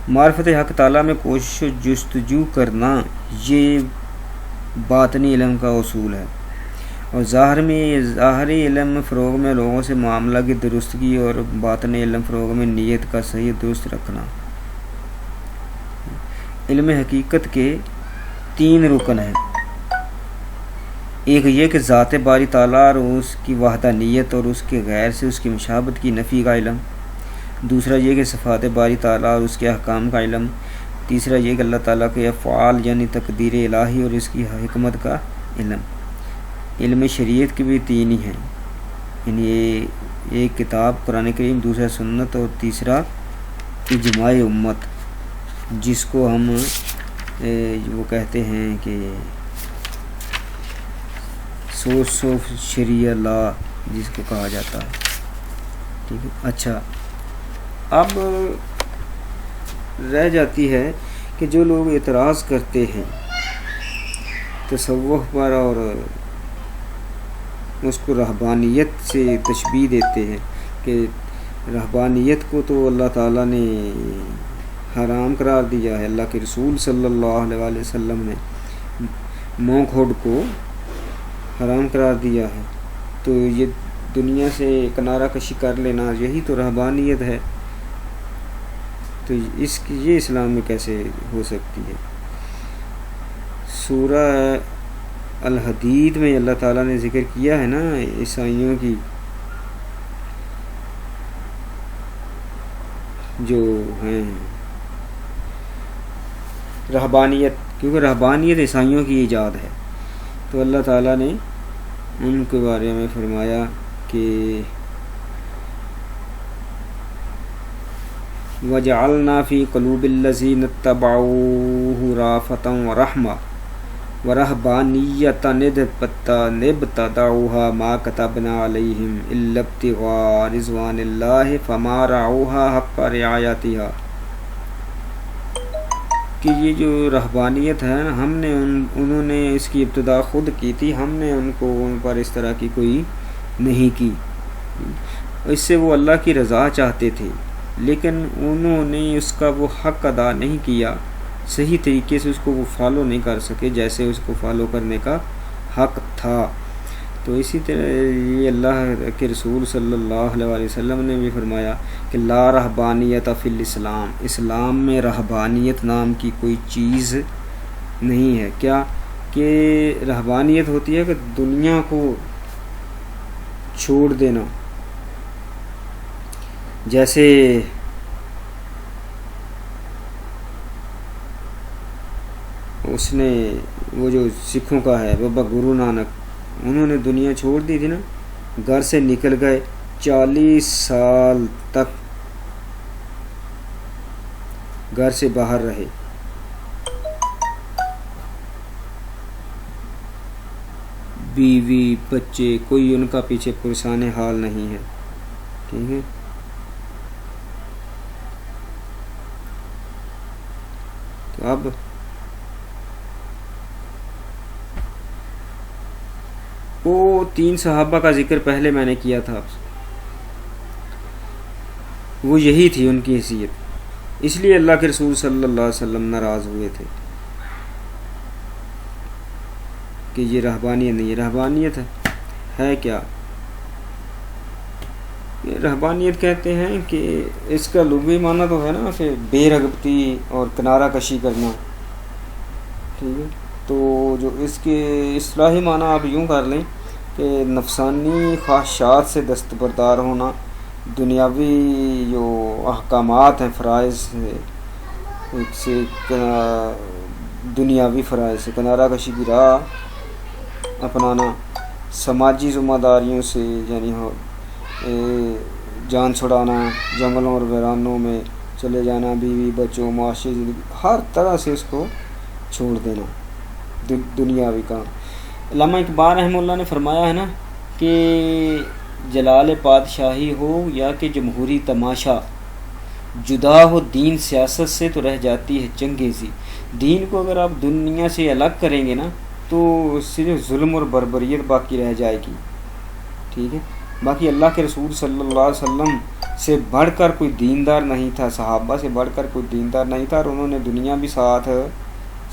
معرفت حق تعالیٰ میں کوشش و جستجو کرنا یہ باطنی علم کا اصول ہے، اور ظاہری علم فروغ میں لوگوں سے معاملہ کی درستگی، اور باطنی علم فروغ میں نیت کا صحیح درست رکھنا. علم حقیقت کے 3 رکن ہیں. ایک یہ کہ ذات باری تعالیٰ اور اس کی وحدانیت اور اس کے غیر سے اس کی مشابہت کی نفی کا علم. دوسرا یہ کہ صفات باری تعالیٰ اور اس کے احکام کا علم. تیسرا یہ کہ اللہ تعالیٰ کے افعال یعنی تقدیر الہی اور اس کی حکمت کا علم. علم شریعت کے بھی 3 ہی ہیں، یعنی ایک کتاب قرآن کریم، دوسرا سنت، اور تیسرا اجماع امت، جس کو ہم وہ کہتے ہیں کہ سورس آف شریعہ لا جس کو کہا جاتا ہے. ٹھیک ہے. اچھا اب رہ جاتی ہے کہ جو لوگ اعتراض کرتے ہیں تصوف پر اور اس کو رہبانیت سے تشبیہ دیتے ہیں کہ رہبانیت کو تو اللہ تعالیٰ نے حرام قرار دیا ہے، اللہ کے رسول صلی اللہ علیہ وسلم نے مونک ہوڈ کو حرام قرار دیا ہے، تو یہ دنیا سے کنارہ کشی کر لینا یہی تو رہبانیت ہے. تو یہ اسلام میں کیسے ہو سکتی ہے؟ سورہ الحدید میں اللہ تعالیٰ نے ذکر کیا ہے نا عیسائیوں کی جو ہیں رہبانیت، کیونکہ رہبانیت عیسائیوں کی ایجاد ہے. تو اللہ تعالیٰ نے ان کے بارے میں فرمایا کہ وَجَعَلْنَا فِي قُلُوبِ الَّذِينَ اتَّبَعُوهُ رَأْفَةً وَرَحْمَةً وَرَهْبَانِيَّةً ابْتَدَعُوهَا مَا كَتَبْنَا عَلَيْهِمْ إِلَّا ابْتِغَاءَ رِضْوَانِ اللَّهِ فَمَا رَعَوْهَا حَقَّ رِعَایَتِهَا. کہ یہ جو رہبانیت ہے نا، ہم نے انہوں نے اس کی ابتدا خود کی تھی، ہم نے ان کو ان پر اس طرح کی کوئی نہیں کی. اس سے وہ اللہ کی رضا چاہتے تھے، لیکن انہوں نے اس کا وہ حق ادا نہیں کیا، صحیح طریقے سے اس کو وہ فالو نہیں کر سکے جیسے اس کو فالو کرنے کا حق تھا. تو اسی طرح یہ اللہ کے رسول صلی اللہ علیہ وسلم نے بھی فرمایا کہ لا رہبانیت فی الاسلام، اسلام میں رہبانیت نام کی کوئی چیز نہیں ہے. کیا کہ رہبانیت ہوتی ہے کہ دنیا کو چھوڑ دینا. جیسے اس نے وہ جو سکھوں کا ہے بابا گرو نانک، انہوں نے دنیا چھوڑ دی تھی نا، گھر سے نکل گئے، 40 سال تک گھر سے باہر رہے. بیوی بچے کوئی ان کا پیچھے پرسان حال نہیں ہے. ٹھیک ہے. تو اب وہ 3 صحابہ کا ذکر پہلے میں نے کیا تھا، وہ یہی تھی ان کی حیثیت. اس لیے اللہ کے رسول صلی اللہ علیہ وسلم ناراض ہوئے تھے کہ یہ رہبانیت نہیں ہے. رہبانیت ہے کیا؟ رہبانیت کہتے ہیں کہ اس کا لغوی معنی تو ہے نا کہ بے رغبتی اور کنارہ کشی کرنا، ٹھیک ہے. تو جو اس کے اصطلاحی معنی آپ یوں کر لیں کہ نفسانی خواہشات سے دستبردار ہونا، دنیاوی جو احکامات ہیں فرائض سے دنیاوی فرائض سے کنارہ کشی کی راہ اپنانا، سماجی ذمہ داریوں سے یعنی جان چھڑانا، جنگلوں اور ویرانوں میں چلے جانا، بیوی بچوں معاشی زندگی ہر طرح سے اس کو چھوڑ دینا، دنیاوی کام. علامہ اقبال رحمہ اللہ نے فرمایا ہے نا کہ جلال پادشاہی ہو یا کہ جمہوری تماشا، جدا ہو دین سیاست سے تو رہ جاتی ہے چنگیزی. دین کو اگر آپ دنیا سے الگ کریں گے نا تو صرف ظلم اور بربریت باقی رہ جائے گی، ٹھیک ہے. باقی اللہ کے رسول صلی اللہ علیہ وسلم سے بڑھ کر کوئی دیندار نہیں تھا، صحابہ سے بڑھ کر کوئی دیندار نہیں تھا، اور انہوں نے دنیا بھی ساتھ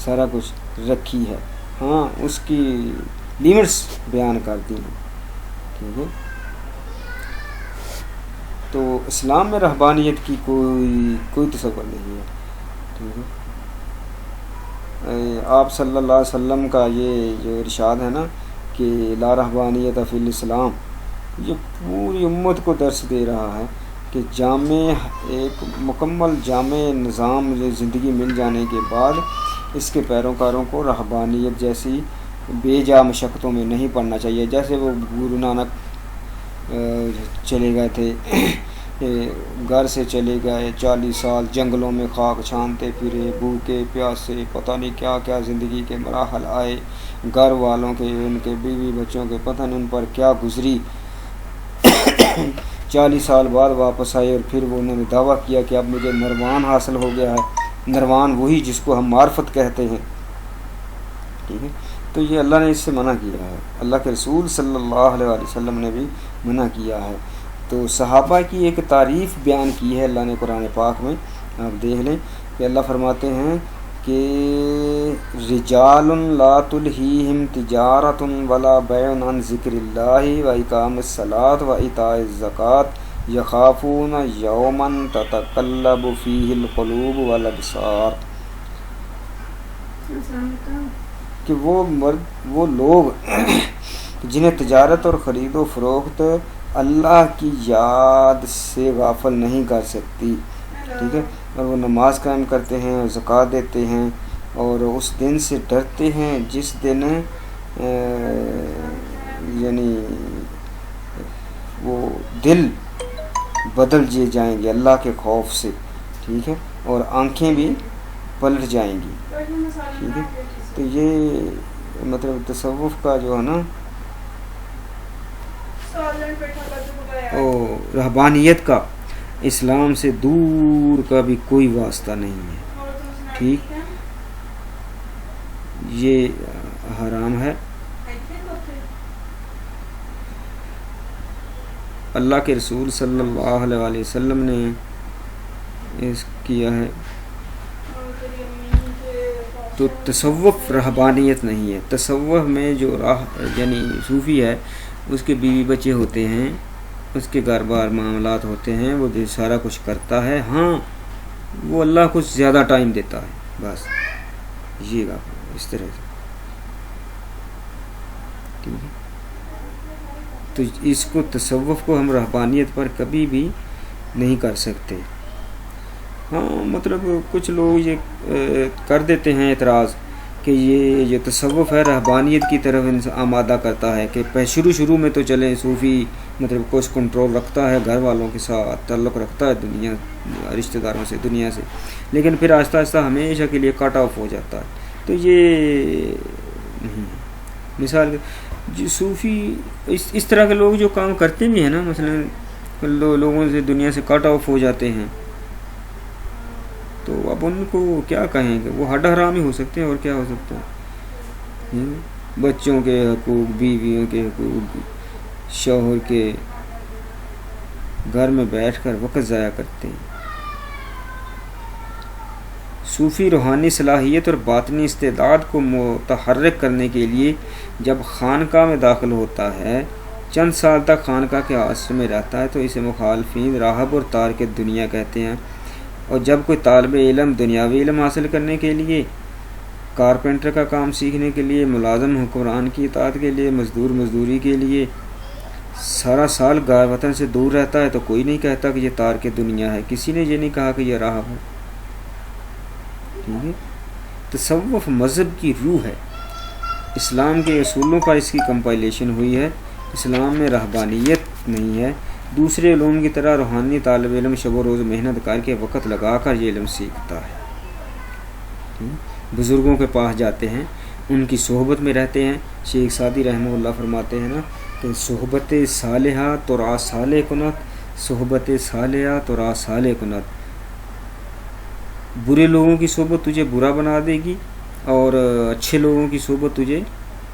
سارا کچھ رکھی ہے. ہاں اس کی لیمٹس بیان کرتی ہیں، ٹھیک ہے. تو اسلام میں رہبانیت کی کوئی تصور نہیں ہے، ٹھیک ہے. آپ صلی اللہ علیہ وسلم کا یہ جو ارشاد ہے نا کہ لا رہبانیت فی الاسلام، یہ پوری امت کو درس دے رہا ہے کہ ایک مکمل جامع نظام زندگی مل جانے کے بعد اس کے پیروکاروں کو رہبانیت جیسی بے جا مشقتوں میں نہیں پڑنا چاہیے. جیسے وہ گرو نانک چلے گئے تھے، گھر سے چلے گئے، 40 سال جنگلوں میں خاک چھانتے پھرے، بھوکے پیاسے، پتہ نہیں کیا کیا زندگی کے مراحل آئے، گھر والوں کے ان کے بیوی بچوں کے پتہ نہیں ان پر کیا گزری. 40 سال بعد واپس آئے اور پھر وہ انہوں نے دعویٰ کیا کہ اب مجھے نروان حاصل ہو گیا ہے. نروان وہی جس کو ہم معرفت کہتے ہیں، ٹھیک ہے. تو یہ اللہ نے اس سے منع کیا ہے، اللہ کے رسول صلی اللہ علیہ وسلم نے بھی منع کیا ہے. تو صحابہ کی ایک تعریف بیان کی ہے اللہ نے قرآن پاک میں، آپ دیکھ لیں کہ اللہ فرماتے ہیں کہ رجال لا تلہیہم تجارۃ ولا بیع عن ذکر اللہ واقام الصلاۃ وایتاء الزکوٰۃ یخافون یوما تتقلب فیہ القلوب والابصار. کہ وہ لوگ جنہیں تجارت اور خرید و فروخت اللہ کی یاد سے غافل نہیں کر سکتی، ٹھیک ہے، اور وہ نماز قائم کرتے ہیں اور زکوٰۃ دیتے ہیں اور اس دن سے ڈرتے ہیں جس دن یعنی وہ دل بدل دیے جائیں گے اللہ کے خوف سے، ٹھیک ہے، اور آنکھیں بھی پلٹ جائیں گی، ٹھیک ہے. تو یہ مطلب تصوف کا جو ہے نا رہبانیت کا اسلام سے دور کا بھی کوئی واسطہ نہیں ہے، ٹھیک. یہ حرام ہے. اللہ کے رسول صلی اللہ علیہ وسلم نے اس کیا ہے. تو تصوف رہبانیت نہیں ہے. تصوف میں جو یعنی صوفی ہے اس کے بیوی بچے ہوتے ہیں، اس کے گھر بار معاملات ہوتے ہیں، وہ سارا کچھ کرتا ہے. ہاں وہ اللہ کو زیادہ ٹائم دیتا ہے، بس یہ گا اس طرح سے، ٹھیک ہے. تو اس کو تصوف کو ہم رہبانیت پر کبھی بھی نہیں کر سکتے. ہاں مطلب کچھ لوگ یہ کر دیتے ہیں اعتراض کہ یہ جو تصوف ہے رہبانیت کی طرف آمادہ کرتا ہے، کہ شروع میں تو چلیں صوفی مطلب کچھ کنٹرول رکھتا ہے، گھر والوں کے ساتھ تعلق رکھتا ہے، دنیا رشتہ داروں سے دنیا سے، لیکن پھر آہستہ آہستہ ہمیشہ کے لیے کٹ آف ہو جاتا ہے. تو یہ نہیں ہے. مثال جو صوفی اس طرح کے لوگ جو کام کرتے بھی ہیں نا، مثلا لوگوں سے دنیا سے کٹ آف ہو جاتے ہیں، تو اب ان کو کیا کہیں کہ وہ ہڈ حرام ہی ہو سکتے ہیں، اور کیا ہو سکتا ہے. بچوں کے حقوق، بیویوں کے حقوق، شوہر کے، گھر میں بیٹھ کر وقت ضائع کرتے ہیں. صوفی روحانی صلاحیت اور باطنی استعداد کو متحرک کرنے کے لیے جب خانقاہ میں داخل ہوتا ہے، چند سال تک خانقاہ کے آسرے میں رہتا ہے تو اسے مخالفین راہب اور تارک دنیا کہتے ہیں، اور جب کوئی طالب علم دنیاوی علم حاصل کرنے کے لیے، کارپینٹر کا کام سیکھنے کے لیے، ملازم حکمران کی اطاعت کے لیے، مزدور مزدوری کے لیے سارا سال غیر وطن سے دور رہتا ہے تو کوئی نہیں کہتا کہ یہ تارک دنیا ہے، کسی نے یہ نہیں کہا کہ یہ راہب ہے۔ ٹھیک ہے، تصوف مذہب کی روح ہے، اسلام کے اصولوں پر اس کی کمپائلیشن ہوئی ہے۔ اسلام میں رہبانیت نہیں ہے، دوسرے علوم کی طرح روحانی طالب علم شب و روز محنت کر کے وقت لگا کر یہ علم سیکھتا ہے، بزرگوں کے پاس جاتے ہیں، ان کی صحبت میں رہتے ہیں۔ شیخ سعدی رحمہ اللہ فرماتے ہیں نا کہ صحبت صالحہ ترا صالح کنت، صحبت صالحہ ترا صالح کنت، برے لوگوں کی صحبت تجھے برا بنا دے گی اور اچھے لوگوں کی صحبت تجھے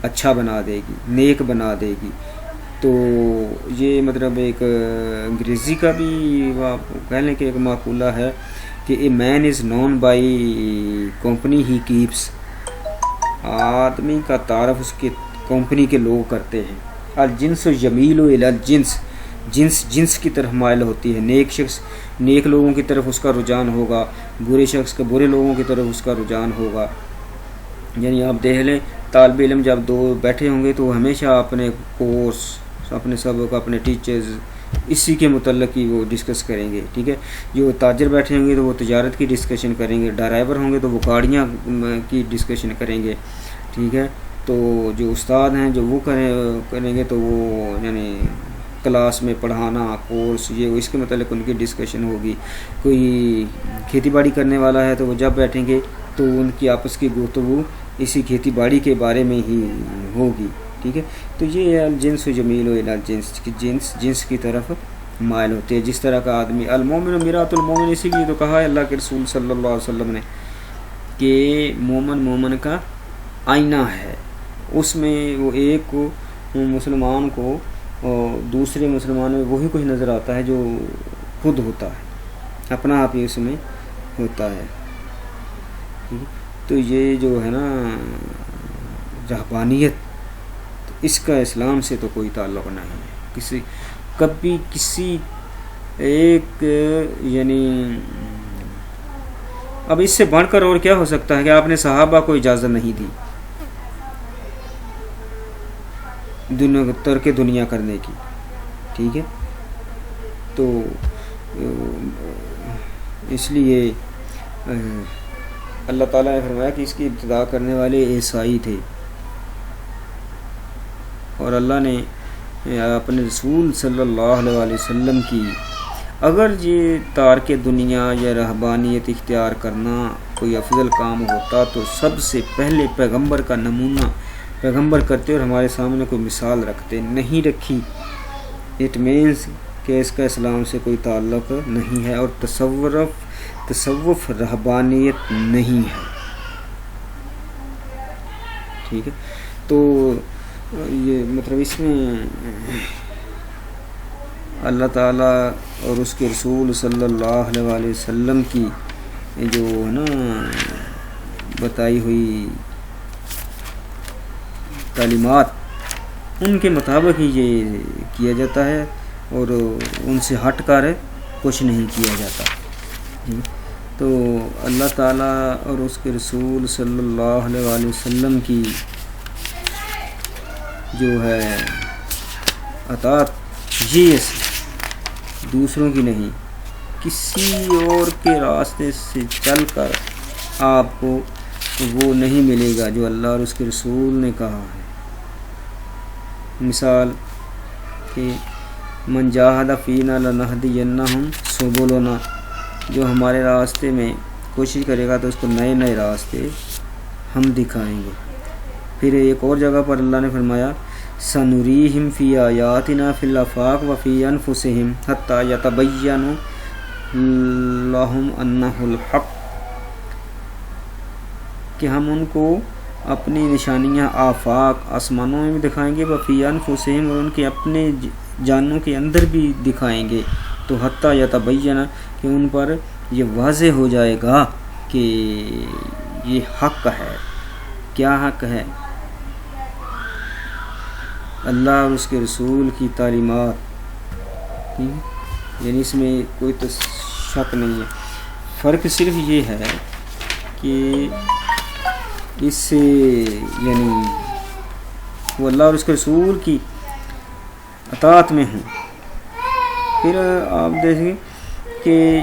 اچھا بنا دے گی، نیک بنا دے گی۔ تو یہ مطلب ایک انگریزی کا بھی کہہ لیں کہ ایک مقولہ ہے کہ a man is known by company he keeps, آدمی کا تعارف اس کے کمپنی کے لوگ کرتے ہیں۔ الجنس یمیل الی الجنس، جنس کی طرف مائل ہوتی ہے، نیک شخص نیک لوگوں کی طرف اس کا رجحان ہوگا، برے شخص کا برے لوگوں کی طرف اس کا رجحان ہوگا۔ یعنی آپ دیکھ لیں طالب علم جب دو بیٹھے ہوں گے تو ہمیشہ اپنے کورس، اپنے سبق، اپنے ٹیچرز، اسی کے متعلق ہی وہ ڈسکس کریں گے۔ ٹھیک ہے، جو تاجر بیٹھے ہوں گے تو وہ تجارت کی ڈسکشن کریں گے، ڈرائیور ہوں گے تو وہ گاڑیاں کی ڈسکشن کریں گے۔ ٹھیک ہے، تو جو استاد ہیں جو وہ کریں گے تو وہ یعنی کلاس میں پڑھانا، کورس، یہ اس کے متعلق ان کی ڈسکشن ہوگی۔ کوئی کھیتی باڑی کرنے والا ہے تو وہ جب بیٹھیں گے تو ان کی آپس کی گفتگو اسی کھیتی باڑی کے بارے میں ہی ہوگی۔ ٹھیک ہے، تو یہ الجنس جمیل و الی الجنس کی جنس کی طرف مائل ہوتے ہیں۔ جس طرح کا آدمی المومن میرات المومن، اسی لیے تو کہا ہے اللہ کے رسول صلی اللہ علیہ وسلم نے کہ مومن کا آئینہ ہے، اس میں وہ ایک مسلمان کو دوسرے مسلمان میں وہی کچھ نظر آتا ہے جو خود ہوتا ہے، اپنا آپ ہی اس میں ہوتا ہے۔ تو یہ جو ہے نا رہبانیت، اس کا اسلام سے تو کوئی تعلق نہیں ہے، کبھی کسی ایک یعنی اب اس سے بڑھ کر اور کیا ہو سکتا ہے کہ آپ نے صحابہ کو اجازت نہیں دی ترک دنیا کرنے کی۔ ٹھیک ہے، تو اس لیے اللہ تعالیٰ نے فرمایا کہ اس کی ابتدا کرنے والے عیسائی تھے، اور اللہ نے اپنے رسول صلی اللہ علیہ وسلم کی، اگر یہ تارک دنیا یا رہبانیت اختیار کرنا کوئی افضل کام ہوتا تو سب سے پہلے پیغمبر کا نمونہ پیغمبر کرتے اور ہمارے سامنے کوئی مثال رکھتے، نہیں رکھی۔ اٹ مینس کہ اس کا اسلام سے کوئی تعلق نہیں ہے، اور تصوف رہبانیت نہیں ہے۔ ٹھیک ہے، تو یہ مطلب اس میں اللہ تعالیٰ اور اس کے رسول صلی اللہ علیہ وسلم کی جو ہے نا بتائی ہوئی تعلیمات، ان کے مطابق ہی یہ کیا جاتا ہے، اور ان سے ہٹ کر کچھ نہیں کیا جاتا۔ تو اللہ تعالیٰ اور اس کے رسول صلی اللہ علیہ وسلم کی جو ہے اطاعت، یہ دوسروں کی نہیں، کسی اور کے راستے سے چل کر آپ کو وہ نہیں ملے گا جو اللہ اور اس کے رسول نے کہا ہے۔ مثال کہ من جاہد فینا لنہدینہم سبلنا، جو ہمارے راستے میں کوشش کرے گا تو اس کو نئے نئے راستے ہم دکھائیں گے۔ پھر ایک اور جگہ پر اللہ نے فرمایا سنریہم فی آیاتنا فی الآفاق وفی انفسہم حتی یتبین لہم انہ الحق، کہ ہم ان کو اپنی نشانیاں آفاق آسمانوں میں بھی دکھائیں گے، وفی انفسہم، اور ان کے اپنے جانوں کے اندر بھی دکھائیں گے، تو حتی یتبین، کہ ان پر یہ واضح ہو جائے گا کہ یہ حق ہے۔ کیا حق ہے؟ اللہ اور اس کے رسول کی تعلیمات، ٹھیک ہے، یعنی اس میں کوئی تو شک نہیں ہے. فرق صرف یہ ہے کہ اس سے یعنی وہ اللہ اور اس کے رسول کی اطاعت میں ہوں. پھر آپ دیکھیں کہ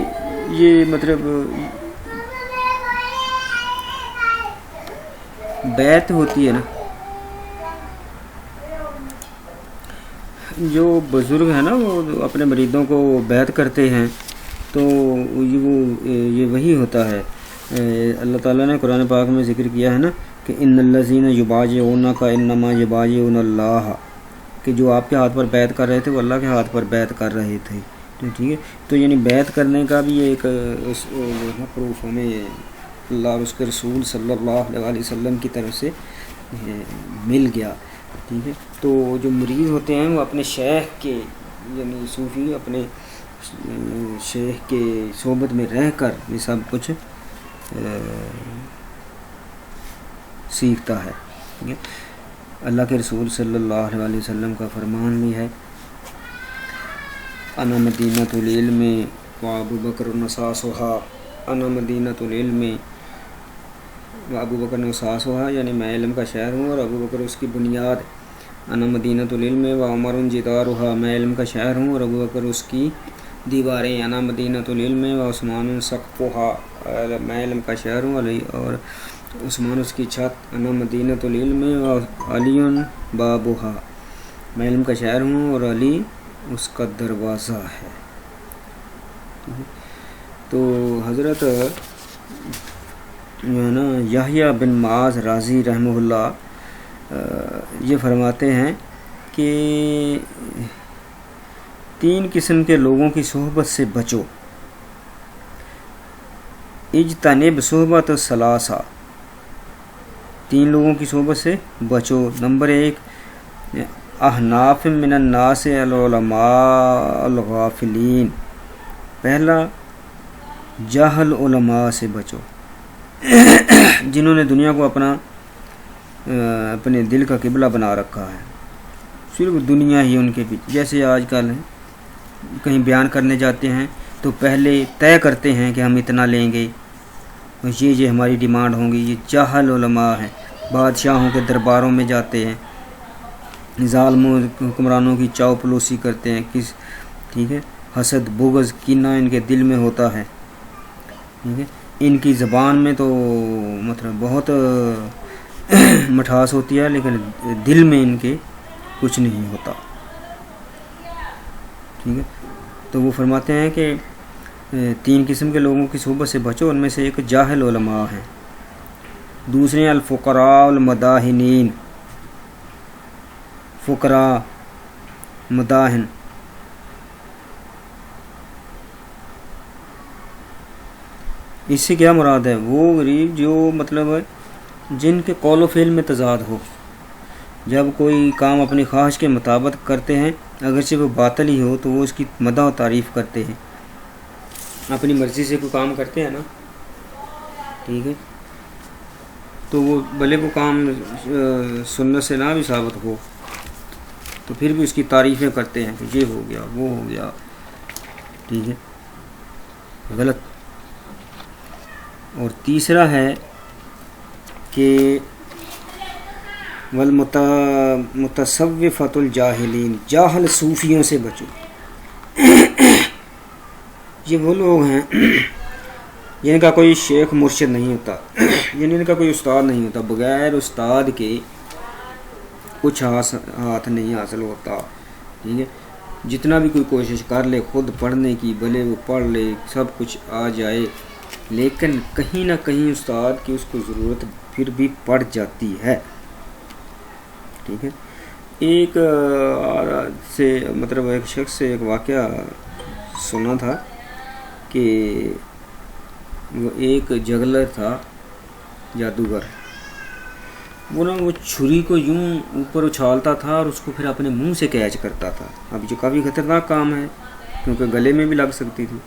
یہ مطلب بیعت ہوتی ہے نا، جو بزرگ ہیں نا وہ اپنے مریدوں کو بیعت کرتے ہیں، تو یہ وہی ہوتا ہے. اللہ تعالیٰ نے قرآن پاک میں ذکر کیا ہے نا کہ ان الذین یبایعونک انما یبایعون اللہ، کہ جو آپ کے ہاتھ پر بیعت کر رہے تھے وہ اللہ کے ہاتھ پر بیعت کر رہے تھے. ٹھیک ہے، تو یعنی بیعت کرنے کا بھی ایک پروف ہمیں اللہ اور اس کے رسول صلی اللہ علیہ وسلم کی طرف سے مل گیا. ٹھیک ہے، تو جو مرید ہوتے ہیں وہ اپنے شیخ کے یعنی صوفی اپنے شیخ کے صحبت میں رہ کر یہ سب کچھ سیکھتا ہے. ٹھیک ہے، اللہ کے رسول صلی اللہ علیہ وسلم کا فرمان بھی ہے انا مدینۃ العلم و ابو بکر نساسھا، انا مدینۃ العلم و ابو بکر نساسھا، یعنی میں علم کا شہر ہوں اور ابو بکر اس کی بنیاد. انا مدینۃ العلم و عمر جدارھا، میں علم کا شہر ہوں اور ابو بکر اس کی دیواریں. انا مدینۃ العلم و عثمان سقفھا، میں علم کا شہر ہوں اور عثمان اس کی چھت. انا مدینۃ العلم و علی بابھا، میں علم کا شہر ہوں اور علی اس کا دروازہ ہے. تو حضرت جو ہے نا یحییٰ بن معاذ رازی رحمہ اللہ یہ فرماتے ہیں کہ 3 قسم کے لوگوں کی صحبت سے بچو. اجتنب صحبت الثلاثہ، 3 لوگوں کی صحبت سے بچو. نمبر 1 احناف من الناس العلماء الغافلین، پہلا جاہل علماء سے بچو جنہوں نے دنیا کو اپنے دل کا قبلہ بنا رکھا ہے، صرف دنیا ہی ان کے پیچھے. جیسے آج کل کہیں بیان کرنے جاتے ہیں تو پہلے طے کرتے ہیں کہ ہم اتنا لیں گے، یہ ہماری ڈیمانڈ ہوں گی. یہ جاہل علماء ہیں، بادشاہوں کے درباروں میں جاتے ہیں، ظالموں حکمرانوں کی چاو پلوسی کرتے ہیں. ٹھیک ہے، حسد بغض کینہ ان کے دل میں ہوتا ہے. ٹھیک ہے، ان کی زبان میں تو مطلب بہت مٹھاس ہوتی ہے لیکن دل میں ان کے کچھ نہیں ہوتا. ٹھیک ہے، تو وہ فرماتے ہیں کہ 3 قسم کے لوگوں کی صحبت سے بچو. ان میں سے ایک جاہل علماء ہیں. دوسرے الفقراء المداحنین، فقراء مداحن، اس سے کیا مراد ہے؟ وہ غریب جو مطلب جن کے قول و فعل میں تضاد ہو. جب کوئی کام اپنی خواہش کے مطابق کرتے ہیں اگرچہ وہ باطل ہی ہو تو وہ اس کی مدح و تعریف کرتے ہیں. اپنی مرضی سے کوئی کام کرتے ہیں نا، ٹھیک ہے، تو وہ بھلے وہ کام سنت سے نہ بھی ثابت ہو تو پھر بھی اس کی تعریفیں کرتے ہیں کہ یہ ہو گیا وہ ہو گیا. ٹھیک ہے، غلط. اور تیسرا ہے کہ متصوفۃ الجاہلین، جاہل صوفیوں سے بچو. یہ وہ لوگ ہیں جن کا کوئی شیخ مرشد نہیں ہوتا، ان کا کوئی استاد نہیں ہوتا. بغیر استاد کے کچھ ہاتھ نہیں حاصل ہوتا. ٹھیک ہے، جتنا بھی کوئی کوشش کر لے خود پڑھنے کی، بھلے وہ پڑھ لے سب کچھ آ جائے، لیکن کہیں نہ کہیں استاد کی اس کو ضرورت پھر بھی پڑ جاتی ہے. ٹھیک ہے، ایک شخص سے ایک واقعہ سنا تھا کہ وہ ایک جگلر تھا، جادوگر. وہ چھری کو یوں اوپر اچھالتا تھا اور اس کو پھر اپنے منہ سے کیچ کرتا تھا. اب جو کافی خطرناک کام ہے کیونکہ گلے میں بھی لگ سکتی تھی.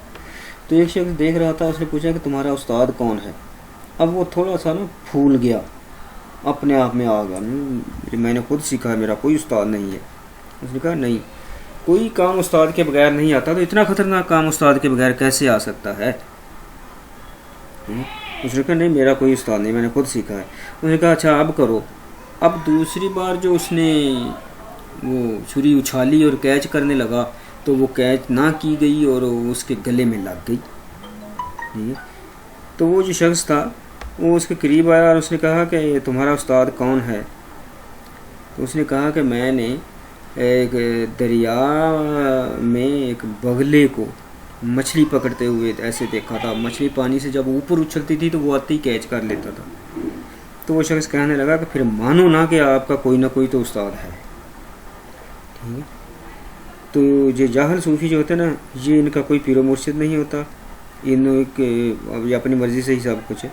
تو ایک شخص دیکھ رہا تھا، اس نے پوچھا کہ تمہارا استاد کون ہے؟ اب وہ تھوڑا سا نا پھول گیا اپنے آپ میں آ گیا، میں نے خود سیکھا ہے، میرا کوئی استاد نہیں ہے۔ اس نے کہا نہیں، کوئی کام استاد کے بغیر نہیں آتا، تو اتنا خطرناک کام استاد کے بغیر کیسے آ سکتا ہے؟ اس نے کہا نہیں، میرا کوئی استاد نہیں، میں نے خود سیکھا ہے۔ اس نے کہا اچھا اب کرو۔ اب دوسری بار جو اس نے وہ چھری اچھالی اور کیچ کرنے لگا تو وہ کیچ نہ کی گئی اور اس کے گلے میں لگ گئی۔ تو وہ جو شخص تھا وہ اس کے قریب آیا اور اس نے کہا کہ تمہارا استاد کون ہے؟ تو اس نے کہا کہ میں نے ایک دریا میں ایک بگلے کو مچھلی پکڑتے ہوئے ایسے دیکھا تھا، مچھلی پانی سے جب اوپر اچھلتی تھی تو وہ آتے ہی کیچ کر لیتا تھا۔ تو وہ شخص کہنے لگا کہ پھر مانو نہ کہ آپ کا کوئی نہ کوئی تو استاد ہے۔ ٹھیک ہے، تو یہ جاہل صوفی جو ہوتے ہیں نا، یہ ان کا کوئی پیر و مرشد نہیں ہوتا، یہ اپنی مرضی سے ہی سب کچھ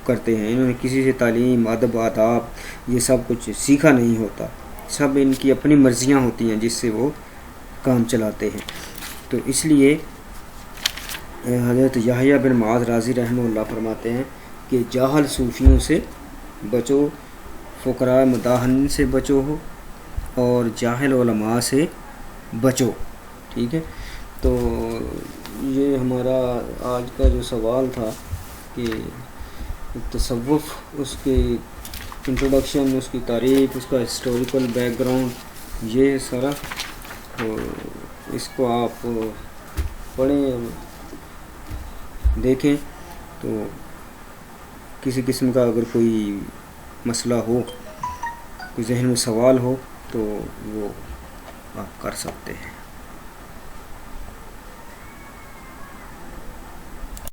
کرتے ہیں، انہوں نے کسی سے تعلیم، ادب، آداب یہ سب کچھ سیکھا نہیں ہوتا، سب ان کی اپنی مرضیاں ہوتی ہیں جس سے وہ کام چلاتے ہیں۔ تو اس لیے حضرت یحییٰ بن معاذ رازی رحمہ اللہ فرماتے ہیں کہ جاہل صوفیوں سے بچو، فقراء مداحن سے بچو ہو، اور جاہل علماء سے بچو۔ ٹھیک ہے، تو یہ ہمارا آج کا جو سوال تھا کہ تصوف، اس کی انٹروڈکشن، اس کی تعریف، اس کا ہسٹوریکل بیک گراؤنڈ، یہ سارا، تو اس کو آپ پڑھیں، دیکھیں، تو کسی قسم کا اگر کوئی مسئلہ ہو، کوئی ذہن میں سوال ہو تو وہ آپ کر سکتے ہیں۔